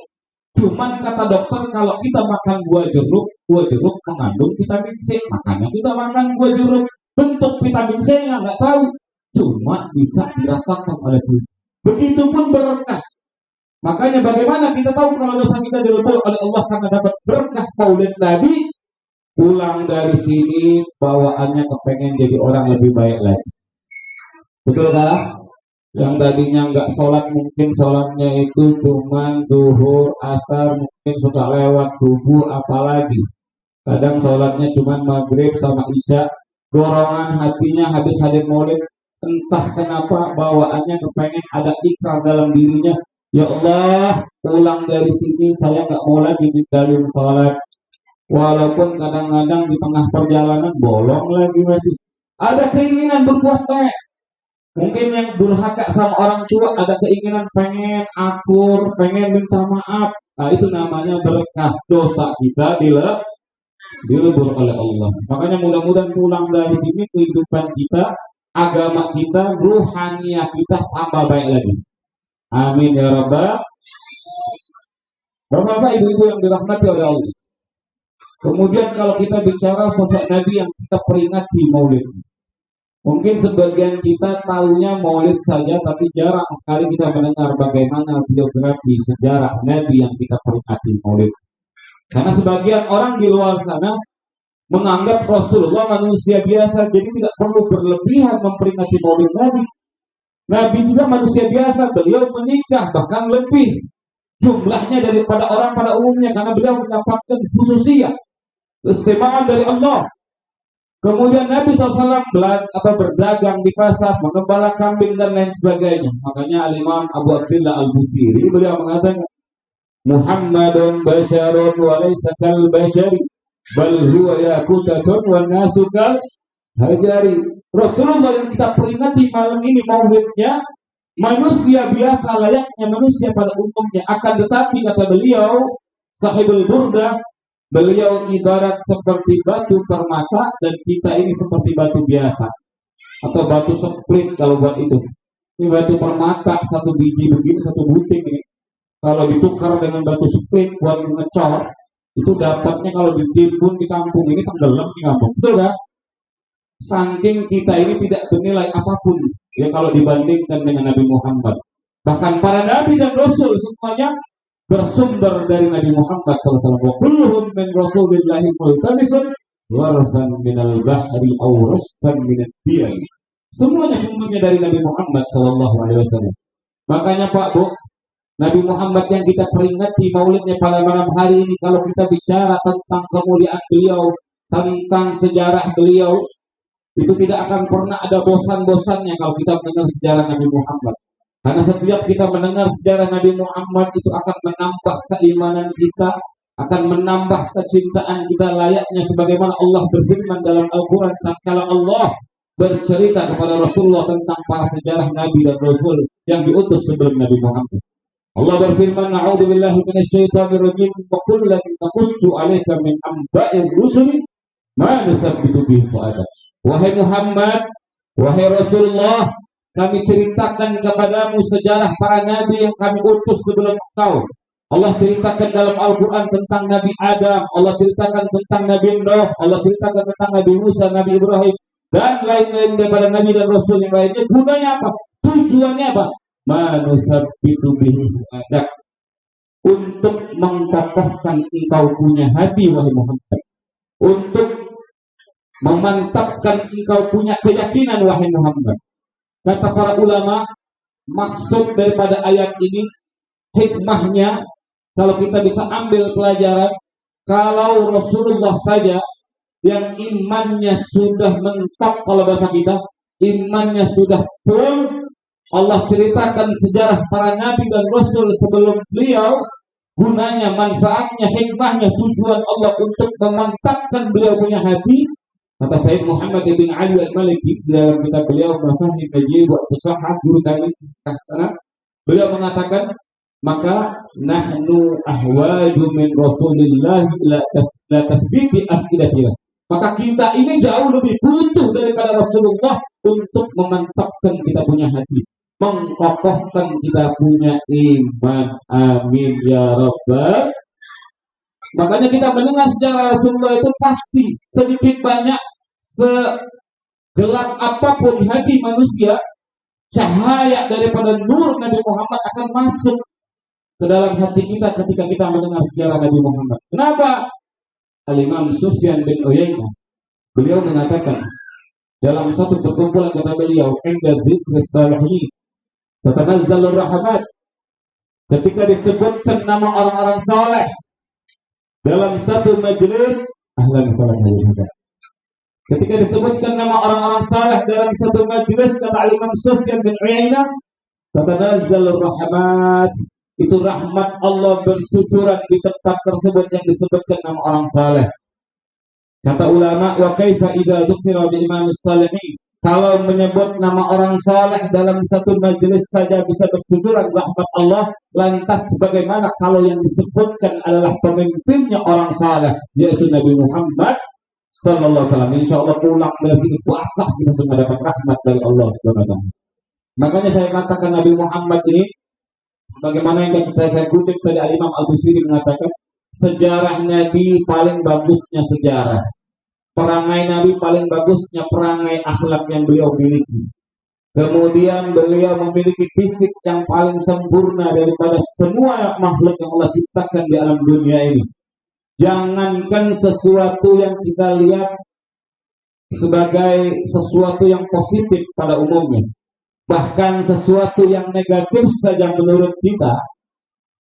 Cuman kata dokter kalau kita makan buah jeruk mengandung vitamin C, makanya kita makan buah jeruk. Bentuk vitamin C-nya nggak tahu, cuma bisa dirasakan oleh tubuh. Begitupun berkah. Makanya bagaimana kita tahu kalau dosa kita dilebur oleh Allah karena dapat berkah maulid Nabi? Pulang dari sini bawaannya kepengen jadi orang lebih baik lagi. Betul gak? Yang tadinya nggak sholat, mungkin sholatnya itu cuma duhur, asar, mungkin suka lewat subuh, apalagi kadang sholatnya cuma maghrib sama isya. Dorongan hatinya habis hadir maulid, entah kenapa bawaannya kepengen ada ikrar dalam dirinya, ya Allah, pulang dari sini saya nggak mau lagi ninggalin sholat. Walaupun kadang-kadang di tengah perjalanan bolong lagi masih ada keinginan berbuat baik. Mungkin yang durhaka sama orang tua ada keinginan pengen akur, pengen minta maaf. Nah itu namanya berkah. Dosa kita dilebur oleh Allah. Makanya mudah-mudahan pulang dari sini kehidupan kita, agama kita, ruhaniah kita tambah baik lagi. Amin ya Rabbal. Bapak-bapak, ibu-ibu yang dirahmati oleh Allah. Kemudian kalau kita bicara sosok Nabi yang kita peringati maulid, mungkin sebagian kita tahunya maulid saja, tapi jarang sekali kita mendengar bagaimana biografi sejarah Nabi yang kita peringati maulid. Karena sebagian orang di luar sana menganggap Rasulullah manusia biasa, jadi tidak perlu berlebihan memperingati maulid Nabi. Nabi juga manusia biasa, beliau menikah bahkan lebih jumlahnya daripada orang pada umumnya karena beliau mendapatkan khususiyah, keistimewaan dari Allah. Kemudian Nabi SAW berdagang di pasar, mengembala kambing dan lain sebagainya. Makanya Al-Imam Abu Abdillah Al-Busiri beliau mengatakan, Muhammadun basyarun wa laysa kal basyari bal huwa yaqutatun wan nasu kal hajari. Rasulullah yang kita peringati malam ini maulidnya manusia biasa layaknya manusia pada umumnya, akan tetapi kata beliau Sahibul Burdah, beliau ibarat seperti batu permata dan kita ini seperti batu biasa atau batu split kalau buat itu. Ini batu permata satu biji begini, satu buting ini. Kalau ditukar dengan batu split buat mengecor, itu dapatnya kalau ditimbun di kampung ini tenggelam di kampung. Betul gak? Saking kita ini tidak bernilai apapun ya kalau dibandingkan dengan Nabi Muhammad. Bahkan para nabi dan rasul semuanya bersumber dari Nabi Muhammad SAW. Kulluhum min Rasulillahi multabisun warsan minal bahri aw rusfan minad diyal. Semuanya sumbernya dari Nabi Muhammad SAW. Makanya Pak Bu, Nabi Muhammad yang kita peringati maulidnya pada malam hari ini, kalau kita bicara tentang kemuliaan beliau, tentang sejarah beliau, itu tidak akan pernah ada bosan-bosannya kalau kita mendengar sejarah Nabi Muhammad. Karena setiap kita mendengar sejarah Nabi Muhammad itu akan menambah keimanan kita, akan menambah kecintaan kita layaknya sebagaimana Allah berfirman dalam Al-Quran tatkala Allah bercerita kepada Rasulullah tentang para sejarah Nabi dan Rasul yang diutus sebelum Nabi Muhammad. Allah berfirman, "A'udzubillahi minasyaitonirrajim. Wa kullan naqussu 'alaika min amba'ir rusuli ma nusabbitu bihi fu'adak." Wahai Muhammad, wahai Rasulullah, kami ceritakan kepadamu sejarah para nabi yang kami utus sebelum engkau. Allah ceritakan dalam Al-Quran tentang Nabi Adam, Allah ceritakan tentang Nabi Nuh, Allah ceritakan tentang Nabi Musa, Nabi Ibrahim, dan lain-lain daripada Nabi dan Rasul yang lainnya. Gunanya apa? Tujuannya apa? Manusabbitu bihi fu'adak, untuk mengkokohkan engkau punya hati, wahai Muhammad, untuk memantapkan engkau punya keyakinan, wahai Muhammad. Kata para ulama, maksud daripada ayat ini, hikmahnya, kalau kita bisa ambil pelajaran, kalau Rasulullah saja yang imannya sudah mentok, kalau bahasa kita, imannya sudah full, Allah ceritakan sejarah para nabi dan rasul sebelum beliau, gunanya, manfaatnya, hikmahnya, tujuan Allah untuk memantapkan beliau punya hati. Kata Sayyid Muhammad bin Ali al-Maliki dalam kitab beliau Mafahim Najib wa Tusahah, guru kami sana, beliau mengatakan, maka nahnu ahwaju min Rasulillah la tathbiti afidatina. Maka kita ini jauh lebih butuh daripada Rasulullah untuk memantapkan kita punya hati, mengkokohkan kita punya iman. Amin ya Rabbal. Makanya kita mendengar sejarah Rasulullah itu pasti sedikit banyak, segelap apapun hati manusia, cahaya daripada nur Nabi Muhammad akan masuk ke dalam hati kita ketika kita mendengar sejarah Nabi Muhammad. Kenapa? Al-Imam Sufyan bin Uyainah, beliau mengatakan dalam satu perkumpulan, kata beliau, "Inda dzikris salihin tatanazzalur rahmat." Ketika disebutkan nama orang-orang saleh dalam satu majelis, ahlan salam. Ketika disebutkan nama orang-orang saleh dalam satu majelis, kata Imam Sufyan bin Uyainah, tatanazzalur rahmat, itu rahmat Allah bercucuran di tempat tersebut yang disebutkan nama orang saleh. Kata ulama, wa kaifa idza dzukira bi imamis salihin, kalau menyebut nama orang saleh dalam satu majelis saja bisa bercucuran rahmat Allah, lantas bagaimana kalau yang disebutkan adalah pemimpinnya orang saleh, yaitu Nabi Muhammad sallallahu alaihi wasallam. Insyaallah pulang dari sini puasa kita semua dapat rahmat dari Allah Subhanahu wa taala. Makanya saya katakan Nabi Muhammad ini, sebagaimana yang saya kutip tadi, Al-Imam Al-Busiri mengatakan, sejarah Nabi paling bagusnya sejarah, perangai Nabi paling bagusnya perangai akhlak yang beliau miliki. Kemudian beliau memiliki fisik yang paling sempurna daripada semua makhluk yang Allah ciptakan di alam dunia ini. Jangankan sesuatu yang kita lihat sebagai sesuatu yang positif pada umumnya, bahkan sesuatu yang negatif saja menurut kita,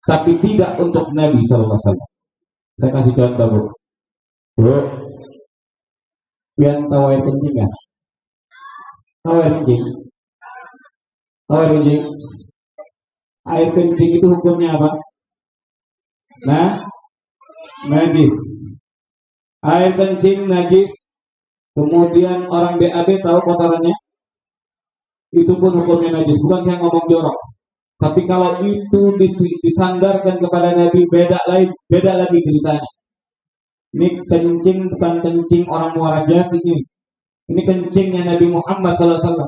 tapi tidak untuk Nabi SAW. Saya kasih contoh, bro. Yang tahu air kencing nggak? Tahu air kencing? Tahu air kencing? Air kencing itu hukumnya apa? Nah, najis. Air kencing najis. Kemudian orang BAB tahu kotorannya? Itu pun hukumnya najis. Bukan saya ngomong jorok, tapi kalau itu disandarkan kepada Nabi, beda lagi ceritanya. Ini kencing bukan kencing orang Muara Jati ini. Ini kencingnya Nabi Muhammad SAW.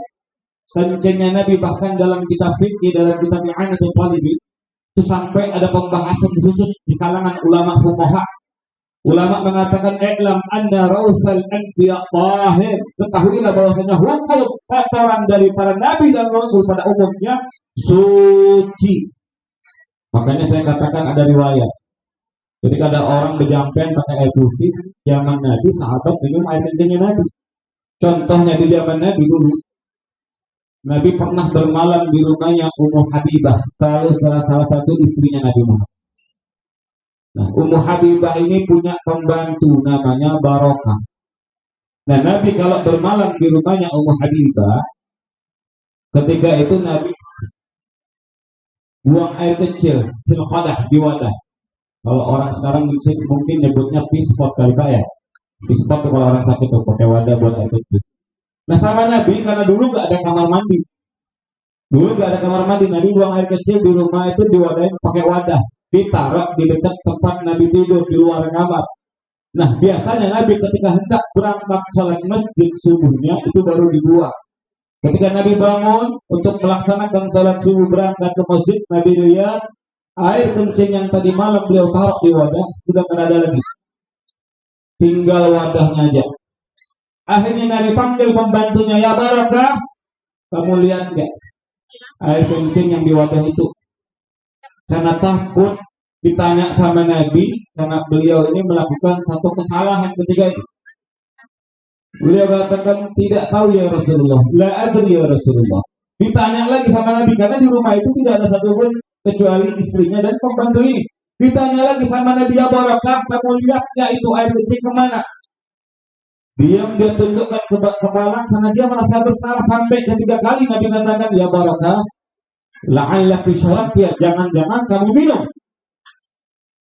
Kencingnya Nabi bahkan dalam kitab fikih, dalam kitab I'anatul Talibin, itu sampai ada pembahasan khusus di kalangan ulama fuqaha. Ulama mengatakan, "I'lam anna rausal anbiya tahir." Ketahuilah bahwasanya hukum kotoran dari para nabi dan rasul pada umumnya suci. Makanya saya katakan ada riwayat, ketika ada orang berjampen pakai air putih, zaman Nabi sahabat minum air kencingnya Nabi. Contohnya di zaman Nabi dulu, Nabi pernah bermalam di rumahnya Ummu Habibah, salah satu istrinya Nabi Muhammad. Nah, Ummu Habibah ini punya pembantu namanya Barokah. Nah, Nabi kalau bermalam di rumahnya Ummu Habibah, ketika itu Nabi buang air kecil fil qadah, di wadah. Kalau orang sekarang mungkin nyebutnya pispot kali Pak ya. Pispot kalau orang sakit tuh pakai wadah buat air kecil. Nah, sama Nabi, karena dulu gak ada kamar mandi, Dulu nggak ada kamar mandi, Nabi buang air kecil di rumah itu diwadahin pakai wadah, ditaruh di dekat tempat Nabi tidur di luar kamar. Nah, biasanya Nabi ketika hendak berangkat sholat masjid subuhnya itu baru dibuang. Ketika Nabi bangun untuk melaksanakan sholat subuh berangkat ke masjid, Nabi lihat air kencing yang tadi malam beliau taruh di wadah sudah tidak ada lagi. Tinggal wadahnya aja. Akhirnya Nabi panggil pembantunya, ya Barakah, kamu lihat nggak air kencing yang di wadah itu? Karena takut ditanya sama Nabi, karena beliau ini melakukan satu kesalahan ketika itu. Beliau katakan, tidak tahu ya Rasulullah, la adri ya Rasulullah. Ditanya lagi sama Nabi, karena di rumah itu tidak ada satupun kecuali istrinya dan pembantu ini. Ditanya lagi sama Nabi, ya Barakah, kamu lihatnya itu air kencing kemana? Diam, dia tundukkan kepala karena dia merasa bersalah. Sampai ketiga kali Nabi katakan, ya Barakah, la'allaki syarabtiya, jangan-jangan kamu minum.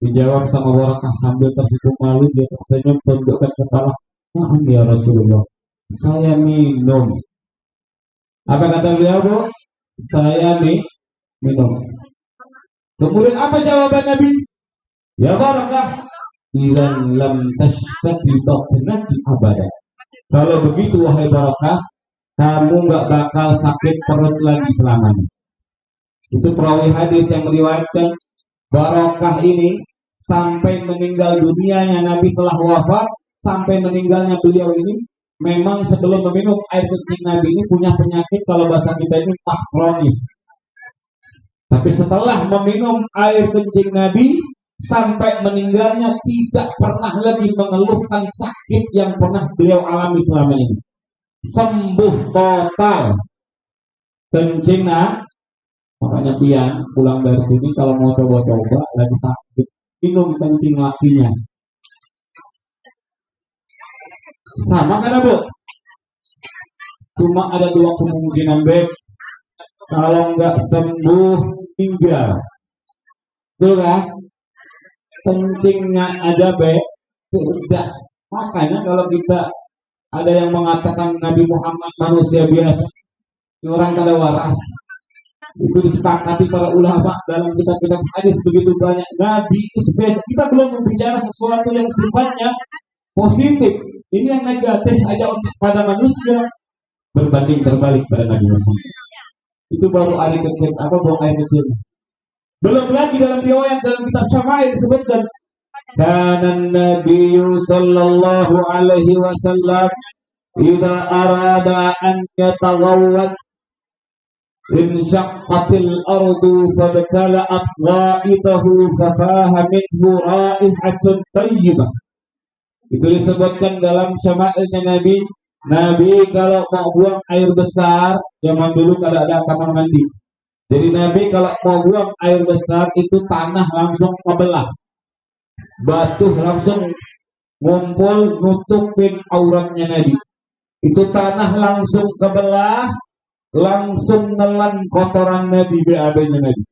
Dijawab sama Barakah sambil tersipu malu, dia tersenyum, tundukkan kepala. Nah, ya Rasulullah, saya minum. Apa kata beliau, Bu? Saya minum. Kemudian apa jawaban Nabi? Ya Barakah, idzan lam tashtaki batnaki abada. Kalau begitu wahai Barakah, kamu nggak bakal sakit perut lagi selamanya. Itu perawi hadis yang meriwayatkan Barakah ini sampai meninggal dunianya Nabi telah wafat, sampai meninggalnya beliau ini memang sebelum meminum air kencing Nabi ini punya penyakit, kalau bahasa kita ini mah kronis. Tapi setelah meminum air kencing Nabi sampai meninggalnya tidak pernah lagi mengeluhkan sakit yang pernah beliau alami selama ini. Sembuh total. Kencing makanya pian pulang dari sini kalau mau coba-coba lagi sakit, minum kencing lakinya. Sama kan Bu? Cuma ada dua kemungkinan, Beb. Kalau nggak sembuh, tinggal. Betul kan? Kencingnya aja, Beb. Udah. Makanya kalau kita ada yang mengatakan Nabi Muhammad manusia biasa, orang kada waras, itu disepakati para ulama dalam kitab-kitab hadis begitu banyak. Nabi spesial. Kita belum berbicara sesuatu yang sifatnya positif. Ini yang negatif aja untuk pada manusia berbanding terbalik pada Nabi Muhammad. Itu baru air kecil atau buang air kecil. Belum lagi dalam riwayat dalam kitab Syama'il disebutkan kana Nabiyyu sallallahu alaihi wasallam idza arada an yataghawwad inshaqqatil ardu fabtala'at ghaidahu fafaha minhu raihatun thayyibah. Itu disebutkan dalam Syama'ilnya Nabi. Nabi kalau mau buang air besar, zaman dulu kalau ada kamar mandi. Jadi Nabi kalau mau buang air besar itu tanah langsung kebelah. Batu langsung ngumpul nutupin auratnya Nabi. Itu tanah langsung kebelah, langsung nelan kotoran Nabi, BAB-nya Nabi.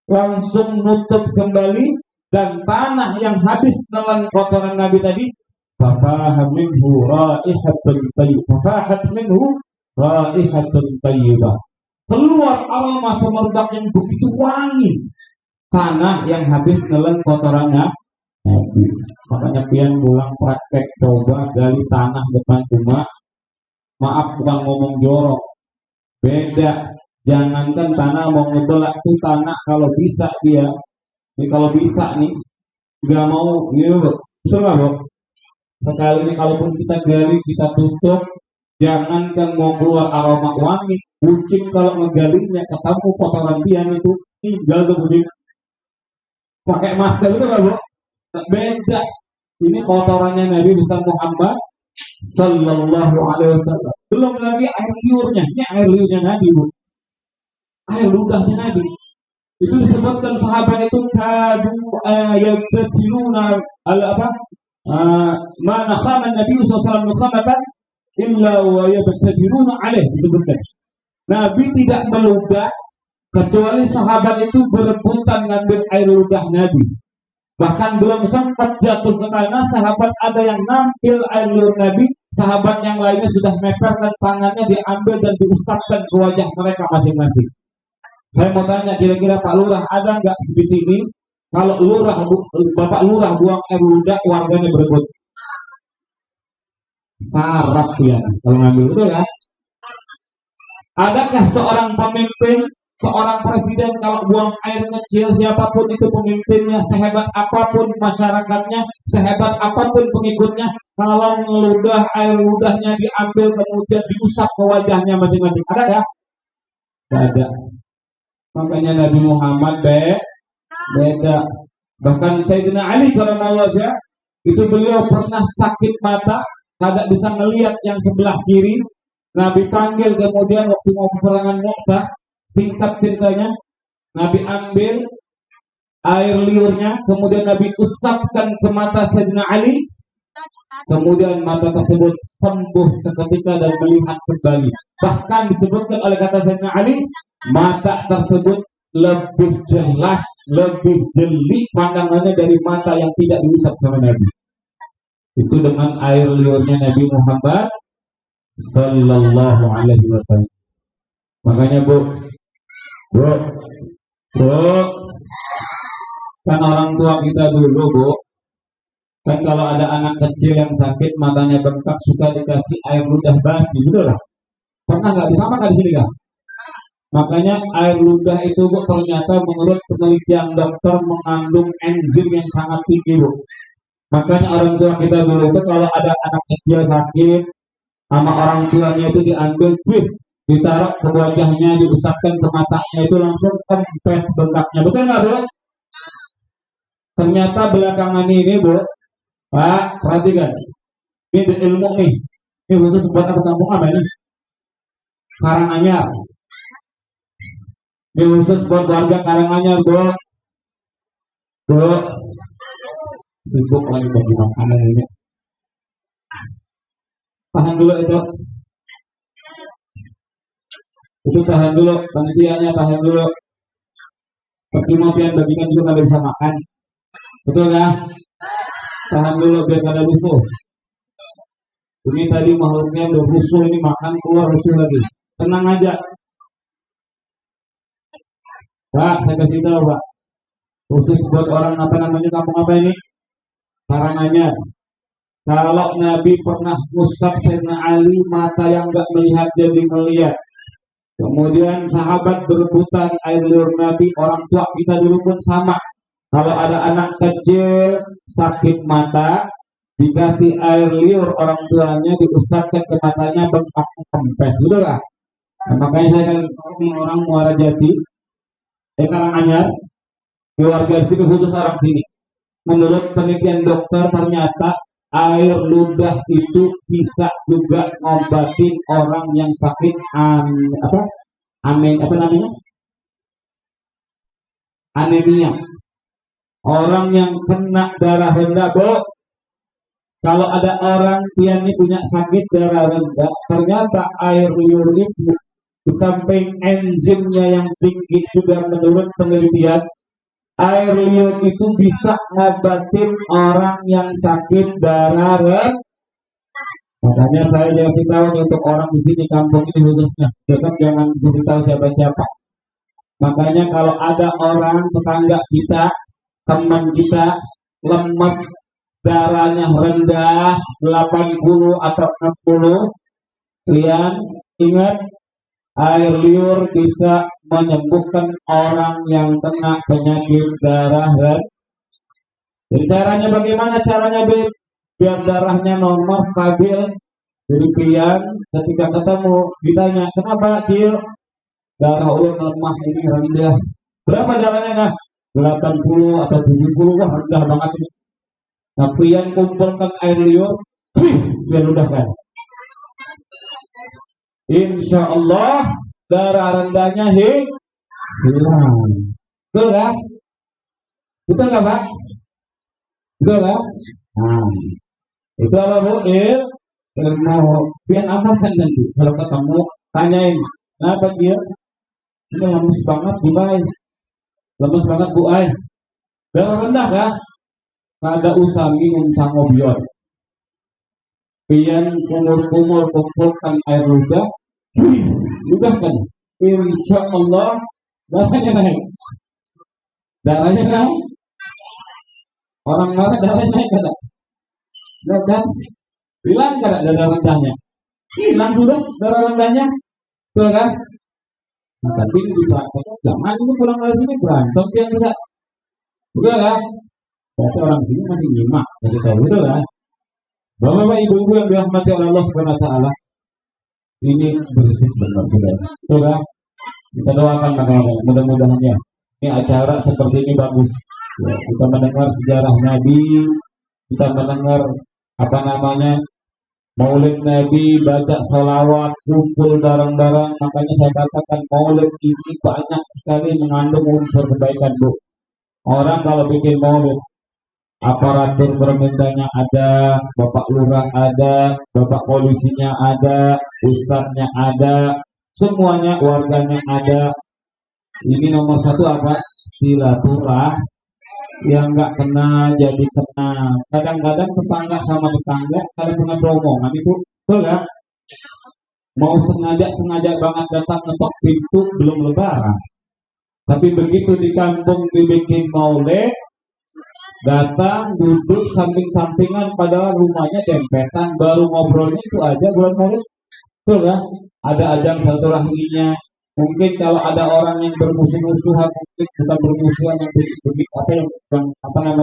Langsung nutup kembali, dan tanah yang habis nelan kotoran Nabi tadi fafahat minhu raihatun tayyibah. Keluar aroma semerbak yang begitu wangi. Tanah yang habis nelen kotorannya Nabi. Makanya pian pulang praktek coba gali tanah depan rumah. Maaf bukan ngomong jorok. Beda. Jangankan tanah mau ngedolak itu tanah kalau bisa dia. Ini kalau bisa nih nggak mau gitu, betul nggak, Bu? Sekali ini kalaupun kita gali, kita tutup, jangankan mau keluar aroma wangi, kucing kalau ngegalinya ketemu kotoran pian itu tinggal tuh kucing. Pakai masker itu nggak, Bu? Beda. Ini kotorannya Nabi besar Muhammad sallallahu alaihi wasallam. Belum lagi air liurnya. Ini air liurnya Nabi, Bu. Air ludahnya Nabi. Itu disebutkan sahabat itu kadu yaqtiluna apa? Mana khaman Nabi SAW nukhamatan illa wa yabtadiruna alaih, disebutkan Nabi tidak meludah kecuali sahabat itu berebutan ngambil air ludah Nabi. Bahkan belum sempat jatuh ke tanah, sahabat ada yang nampil air liur Nabi, sahabat yang lainnya sudah meperkan tangannya, diambil dan diusapkan ke wajah mereka masing-masing. Saya mau tanya, kira-kira Pak Lurah ada nggak di sini? Kalau Bapak Lurah buang air ludah, warganya berebut. Sarap ya, kalau ngambil, betul ya? Adakah seorang pemimpin, seorang presiden kalau buang air kecil, siapapun itu pemimpinnya, sehebat apapun masyarakatnya, sehebat apapun pengikutnya, kalau ngeludah, air ludahnya diambil kemudian diusap ke wajahnya masing-masing, ada nggak? Tidak ada. Makanya Nabi Muhammad beda. Bahkan Sayyidina Ali radhiyallahu anhu itu beliau pernah sakit mata, tidak bisa melihat yang sebelah kiri. Nabi panggil kemudian waktu mau peperangan Mu'tah, singkat ceritanya, Nabi ambil air liurnya, kemudian Nabi usapkan ke mata Sayyidina Ali, kemudian mata tersebut sembuh seketika dan melihat kembali. Bahkan disebutkan oleh kata Sayyidina Ali, mata tersebut lebih jelas, lebih jeli pandangannya dari mata yang tidak diusap sama Nabi. Itu dengan air liurnya Nabi Muhammad Sallallahu Alaihi Wasallam. Makanya bu, kan orang tua kita dulu bu, kan kalau ada anak kecil yang sakit matanya bengkak suka dikasih air ludah basi, betul lah. Pernah nggak disamakan di sini kan? Makanya air ludah itu bu ternyata menurut penelitian dokter mengandung enzim yang sangat tinggi bu. Makanya orang tua kita dulu itu kalau ada anak kecil sakit sama orang tuanya itu diambil, ditaruh ke wajahnya, diusapkan ke matanya, itu langsung kempes bengkaknya, betul nggak bu? Ternyata belakangan ini bu, Pak perhatikan, ini ilmu nih, ini khusus buat aku kampung apa ini? Karanganyar. Ini khusus buat warga Karanganyar, bu. Sibuk lagi bagi makanan ini. Tahan dulu itu. Itu tahan dulu, panitianya tahan dulu. Percuma pian bagikan dulu kalau bisa makan. Betul nggak? Tahan dulu biar kada rusuh. Ini tadi makhluknya udah rusuh, ini makan keluar rusuh lagi. Tenang aja. Pak, saya kasih tahu Pak. Khusus buat orang apa namanya kampung apa ini? Karanganyar. Kalau Nabi pernah ngusap Sayyidina Ali, mata yang nggak melihat jadi melihat. Kemudian sahabat berebutan air liur Nabi, orang tua kita dulu pun sama. Kalau ada anak kecil sakit mata, dikasih air liur orang tuanya, diusapkan ke matanya, bengkak kempes, betul lah. Nah, makanya saya kan orang Muara Jati, Karanganyar, keluarga sini khusus orang sini. Menurut penelitian dokter ternyata air ludah itu bisa juga ngobatin orang yang sakit anemia. Orang yang kena darah rendah, bu. Kalau ada orang yang punya sakit darah rendah, ternyata air liur itu di samping enzimnya yang tinggi juga menurut penelitian, air liur itu bisa ngobatin orang yang sakit darah rendah. Makanya saya kasih tahu nih untuk orang di sini kampung ini khususnya, besok jangan kasih tahu siapa-siapa. Makanya kalau ada orang tetangga kita, teman kita lemes, darahnya rendah 80 atau 60, kalian ingat air liur bisa menyembuhkan orang yang kena penyakit darah rendah. Jadi caranya bagaimana? Caranya biar darahnya normal, stabil. Jadi pian ketika ketemu ditanya, kenapa Cil? Darah ulun lemah ini rendah. Berapa darahnya kah? 80 atau 70, wah rendah banget ini. Nah pian kumpulkan air liur, biar ludahkan. Insya Allah darah rendahnya hilang. Betul kan? Betul nggak Pak? Betul kan? Nah, itu apa bu? Ilmu. Biar amalkan nanti. Kalau ketemu, tanyain. Kenapa Cil? Ini lemes banget Bu Ay. Lemes banget Bu Ay. Darah rendah kah? Kada usah minum sangobion. Pian kumur-kumur kumpulkan air ludah. Ludahkan. Insya Allah darahnya naik. Darahnya naik. Orang marah darahnya naik kada? Dan hilang kada darah rendahnya? Hilang sudah darah rendahnya, betul kan? Nah, tapi di praktek jangan ini pulang dari sini berantem yang bisa, betul kan? Berarti orang sini masih nyimak, kasih tahu betul kan? Bapak-bapak, ibu-ibu yang dirahmati oleh Allah Subhanahu Wa Taala, ini bersih benar sudah, betul kan? Kita doakan mudah-mudahan ya. Ini acara seperti ini bagus. Ya, kita mendengar sejarah Nabi, kita mendengar Maulid Nabi, baca salawat, kumpul bareng-bareng. Makanya saya katakan Maulid ini banyak sekali mengandung unsur kebaikan, Bu. Orang kalau bikin Maulid, aparatur permintanya ada, Bapak Lurah ada, Bapak Polisinya ada, Ustadznya ada, semuanya warganya ada. Ini nomor satu apa? Silaturahmi. Yang nggak kenal jadi kenal. Kadang-kadang tetangga sama tetangga kalau pernah beromongan itu, betul nggak? Mau sengaja banget datang ngetok pintu belum lebaran. Tapi begitu di kampung dibikin maulid, datang duduk samping-sampingan padahal rumahnya dempetan, baru ngobrolnya itu aja bulan maulid, betul nggak? Ada ajang silaturahminya. Mungkin kalau ada orang yang bermusuh-musuhan, mungkin bukan bermusuhan yang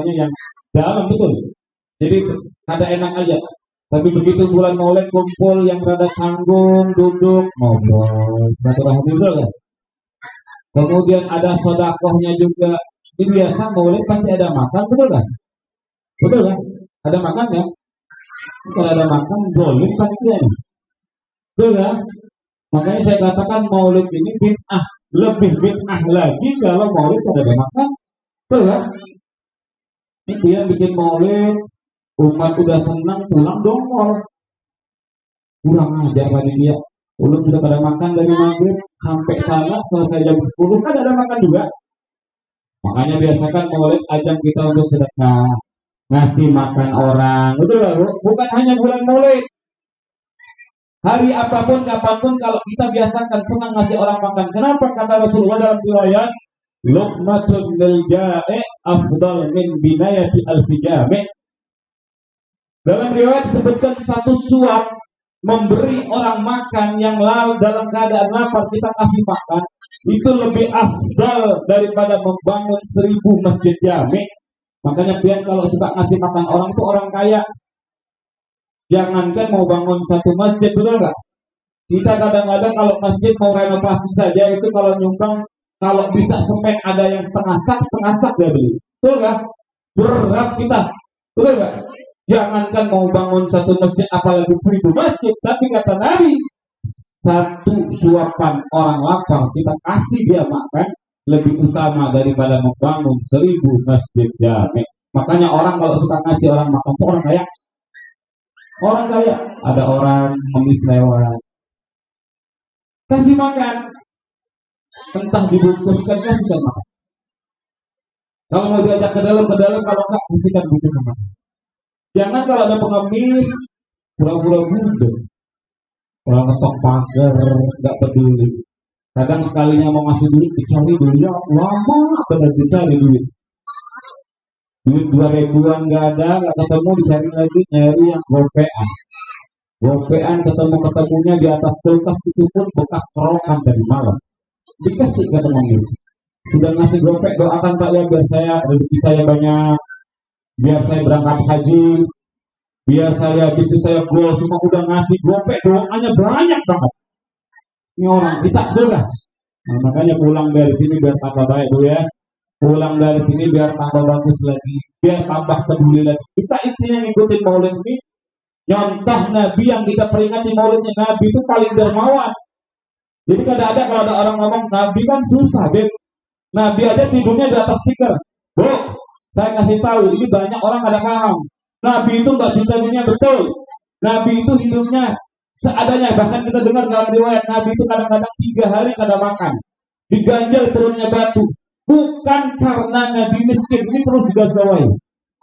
yang dalam betul. Jadi ada enak aja. Tapi begitu bulan Maulid kumpul yang rada canggung, duduk ngobrol, silaturahmi betul kan? Kemudian ada sodakohnya juga. Ini biasa Maulid pasti ada makan, betul kan? Betul kan? Ada makan ya? Kalau ada makan, boleh panitia nih. Betul kan? Makanya saya katakan maulid ini bid'ah, lebih bid'ah lagi kalau maulid ada makan, betul kan? Ini dia bikin maulid, umat udah senang pulang dongkol, kurang ajar panitia. Ulun sudah pada makan dari maghrib sampai sana selesai jam 10 kan ada makan juga. Makanya biasakan maulid ajang kita untuk sedekah, ngasih makan orang, betul kan? Bukan hanya bulan maulid. Hari apapun, kapanpun kalau kita biasakan senang ngasih orang makan. Kenapa kata Rasulullah dalam riwayat, luqmatun lil ja'i afdal min binayati al-fijami. Dalam riwayat disebutkan satu suap memberi orang makan yang dalam keadaan lapar kita kasih makan itu lebih afdal daripada membangun 1000 masjid jami. Makanya pian kalau suka ngasih makan orang itu orang kaya. Jangankan mau bangun satu masjid, betul nggak? Kita kadang-kadang kalau masjid mau renovasi saja itu kalau nyumbang, kalau bisa semen ada yang setengah sak dia beli, betul nggak? Berat kita, betul nggak? Jangankan mau bangun satu masjid, apalagi 1000 masjid. Tapi kata Nabi, satu suapan orang lapar kita kasih dia makan lebih utama daripada membangun 1000 masjid jami. Makanya orang kalau suka ngasih orang makan itu orang kaya. Orang kaya, ada orang ngemis lewat, kasih makan, entah dibungkuskan, kasihkan makan. Kalau mau diajak ke dalam, kalau enggak, kasihkan bungkus makan. Jangan kalau ada pengemis, pura-pura budek, orang ngetok pagar, enggak peduli. Kadang sekalinya mau ngasih duit, dicari duitnya lama, benar dicari duit. Duit 2.000-an nggak ada, nggak ketemu, dicari lagi, nyari yang gopean ketemunya di atas kulkas itu pun bekas kerokan dari malam, dikasih ke pengemis. Sudah ngasih gopek, doakan Pak ya biar saya rezeki saya banyak, biar saya berangkat haji, biar saya bisnis saya goal, semua udah ngasih gopek, doanya banyak banget. Ini orang kita betul kan? Nah, makanya pulang dari sini biar tambah baik Bu ya. Pulang dari sini biar tambah bagus lagi, biar tambah peduli lagi. Kita intinya ngikutin maulid ini. Nyontoh Nabi yang kita peringati maulidnya, Nabi itu paling dermawan. Jadi kadang-kadang kalau ada orang ngomong Nabi kan susah, Beb. Nabi aja tidurnya di atas tikar. Bu, saya kasih tahu, ini banyak orang ada paham. Nabi itu nggak cinta dunia, betul. Nabi itu hidupnya seadanya. Bahkan kita dengar dalam riwayat Nabi itu kadang-kadang 3 hari kada makan, diganjal perutnya batu. Bukan karena Nabi miskin, ini perlu digarisbawahi.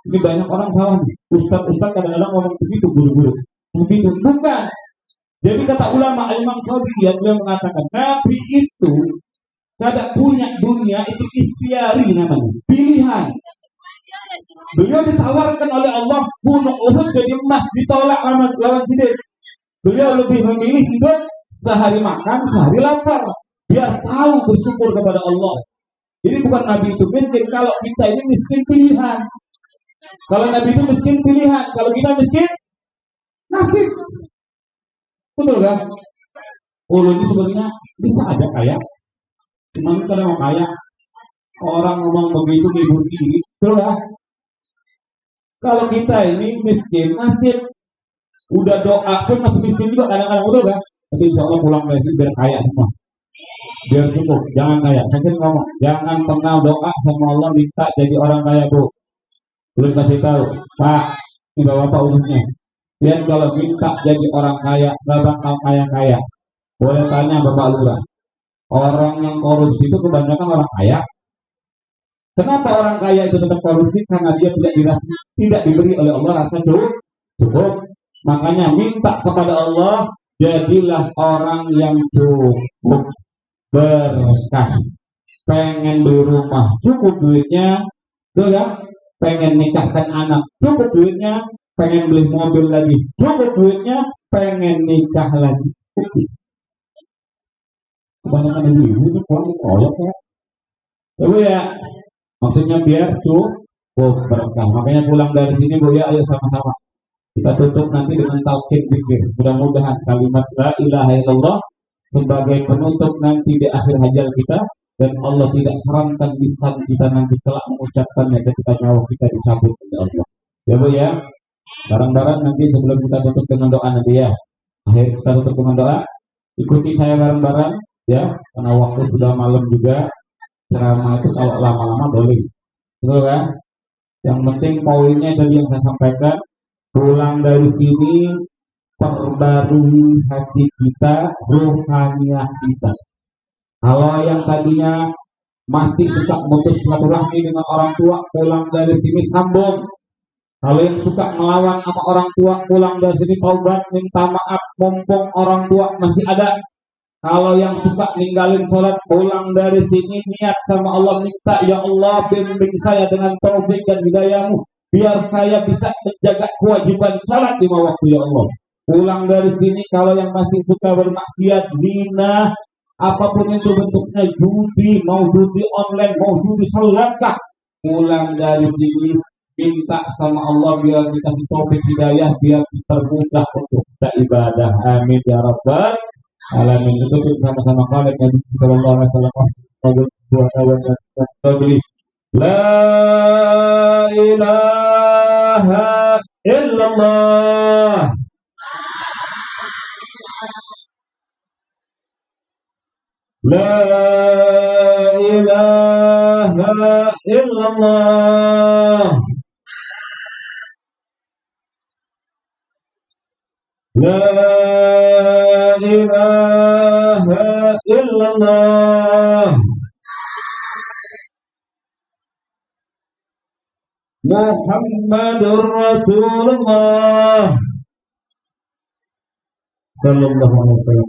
Ini banyak orang salah nih. Ustaz kadang-kadang ngomong begitu, guru-guru. Begitu, bukan. Jadi kata ulama Imam Qadhiyah dia mengatakan Nabi itu Kada punya dunia itu ikhtiari namanya, pilihan. Beliau ditawarkan oleh Allah gunung Uhud jadi emas, ditolak lawan Sidin. Beliau lebih memilih hidup sehari makan, sehari lapar, biar tahu bersyukur kepada Allah. Jadi bukan Nabi itu miskin, kalau kita ini miskin pilihan. Kalau Nabi itu miskin pilihan, kalau kita miskin nasib. Betul kan? Ulun ini sebenarnya bisa aja kaya, cuman kalau mau kaya orang ngomong begitu ngibur diri, betul kan? Kalau kita ini miskin nasib, udah doa pun masih miskin juga kadang-kadang, betul kan? Tapi insya Allah pulang dari sini biar kaya semua, biar cukup, jangan kaya. Saya sering ngomong, jangan pernah doa sama Allah minta jadi orang kaya, Bu. Belum kasih tahu, Pak, ini bapak urusnya. Dan kalau minta jadi orang kaya, gak bakal kaya-kaya. Boleh tanya Bapak Lurah, orang yang korupsi itu kebanyakan orang kaya. Kenapa orang kaya itu tetap korupsi? Karena dia tidak diberi oleh Allah rasa cukup. Makanya minta kepada Allah, jadilah orang yang cukup, berkah. Pengen beli rumah, cukup duitnya, betul ya? Pengen nikahkan anak, cukup duitnya. Pengen beli mobil lagi, cukup duitnya. Pengen nikah lagi, cukup. Kebanyakan ibu itu proyek ya. Bu ya, maksudnya biar cukup berkah. Makanya pulang dari sini Bu ya, ayo sama-sama kita tutup nanti dengan talqin zikir. Mudah-mudahan kalimat la ilaha illallah sebagai penutup nanti di akhir hajat kita, dan Allah tidak haramkan lisan kita nanti kelak mengucapkannya ketika nyawa kita dicabut oleh Allah. Ya Bu ya, bareng-bareng nanti sebelum kita tutup dengan doa nanti ya. Akhir kita tutup dengan doa. Ikuti saya bareng-bareng ya, karena waktu sudah malam juga. Ceramah itu kalau lama-lama boleh, betul kan? Yang penting poinnya tadi yang saya sampaikan, pulang dari sini perbarui hati kita, rohaniah kita. Kalau yang tadinya masih suka memutus silaturahmi dengan orang tua, pulang dari sini sambung. Kalau yang suka melawan sama orang tua, pulang dari sini taubat, minta maaf, mumpung orang tua masih ada. Kalau yang suka ninggalin sholat, pulang dari sini niat sama Allah, minta ya Allah bimbing saya dengan taufik dan hidayahmu, biar saya bisa menjaga kewajiban sholat 5 waktu ya Allah. Pulang dari sini kalau yang masih suka bermaksiat, zina, apapun itu bentuknya, judi, mau judi online, mau judi selangkah, pulang dari sini minta sama Allah biar dikasih taufik hidayah, biar termudah untuk beribadah. Amin ya rabbal alamin. Itu sama-sama kalian Nabi sallallahu alaihi wasallam la ilaha illallah, la ilaha illallah, la ilaha illallah, Muhammadur Rasulullah sallallahu alaihi wasallam.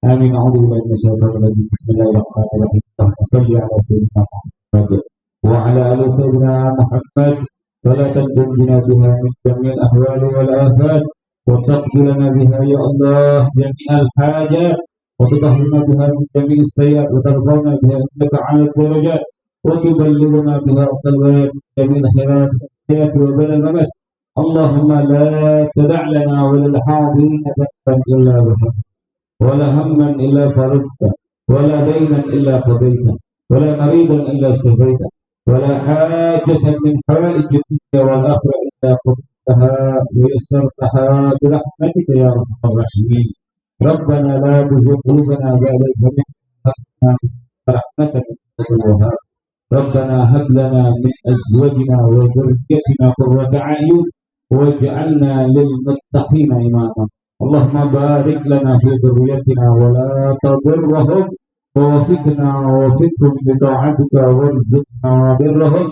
Amin. A'udzu billahi minasyaitonir rajim. Bismillahirrahmanirrahim. Shalli ala sayyidina Muhammad wa ala ali sayyidina Muhammad salatan tunjina biha min jamil ahwali wal afat wa taqdi lana biha ya Allah jami'al hajat wa tutahhirna biha min jamil sayyi'at wa tarfa'na biha indaka 'ala darajat wa tuballighuna biha sallallahu jamil khairat hayati wa badal mamat. Allahumma la tada' lana wa lil hadirin dhanban illa ghafar wa la hamman illa farajta wa la daynan illa qadayta wa la maridan illa shafaita ولا حاجة من حوائج الدنيا والآخرة إلا قضيتها ويسرتها برحمتك يا أرحم الراحمين. ربنا لا تزغ قلوبنا بعد إذ هديتنا برحمتك إنك الوهاب. ربنا هب لنا من أزواجنا وذريتنا قرة أعين واجعلنا للمتقين إماما. اللهم بارك لنا في ذريتنا ولا تضرهم ووفقنا ووفقهم لطاعتك وارزقنا برهم.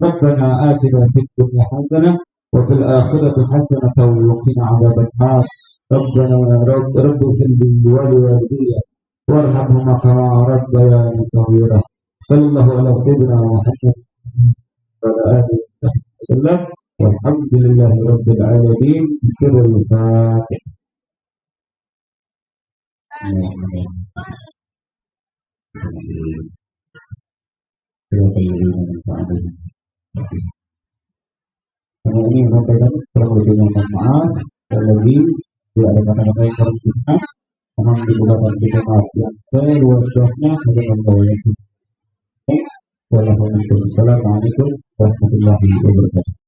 ربنا آتنا في الدنيا حسنة وفي الآخرة حسنة وقنا عذاب النار. Rabbana Rabbi fil walidayya warhamhuma kama rabbayani shaghira. Sallallahu ala sayyidina Muhammad wa ala alihi wasallam. Walhamdulillahi rabbil alamin. Sirrul Fatihah. Karena ini sampaikan kurang lebih mohon maaf dan lagi tidak ada kata-kata yang harus kita mohon dibukakan kita maaf yang seluas-luasnya bagi Allah yang Assalamualaikum warahmatullahi wabarakatuh.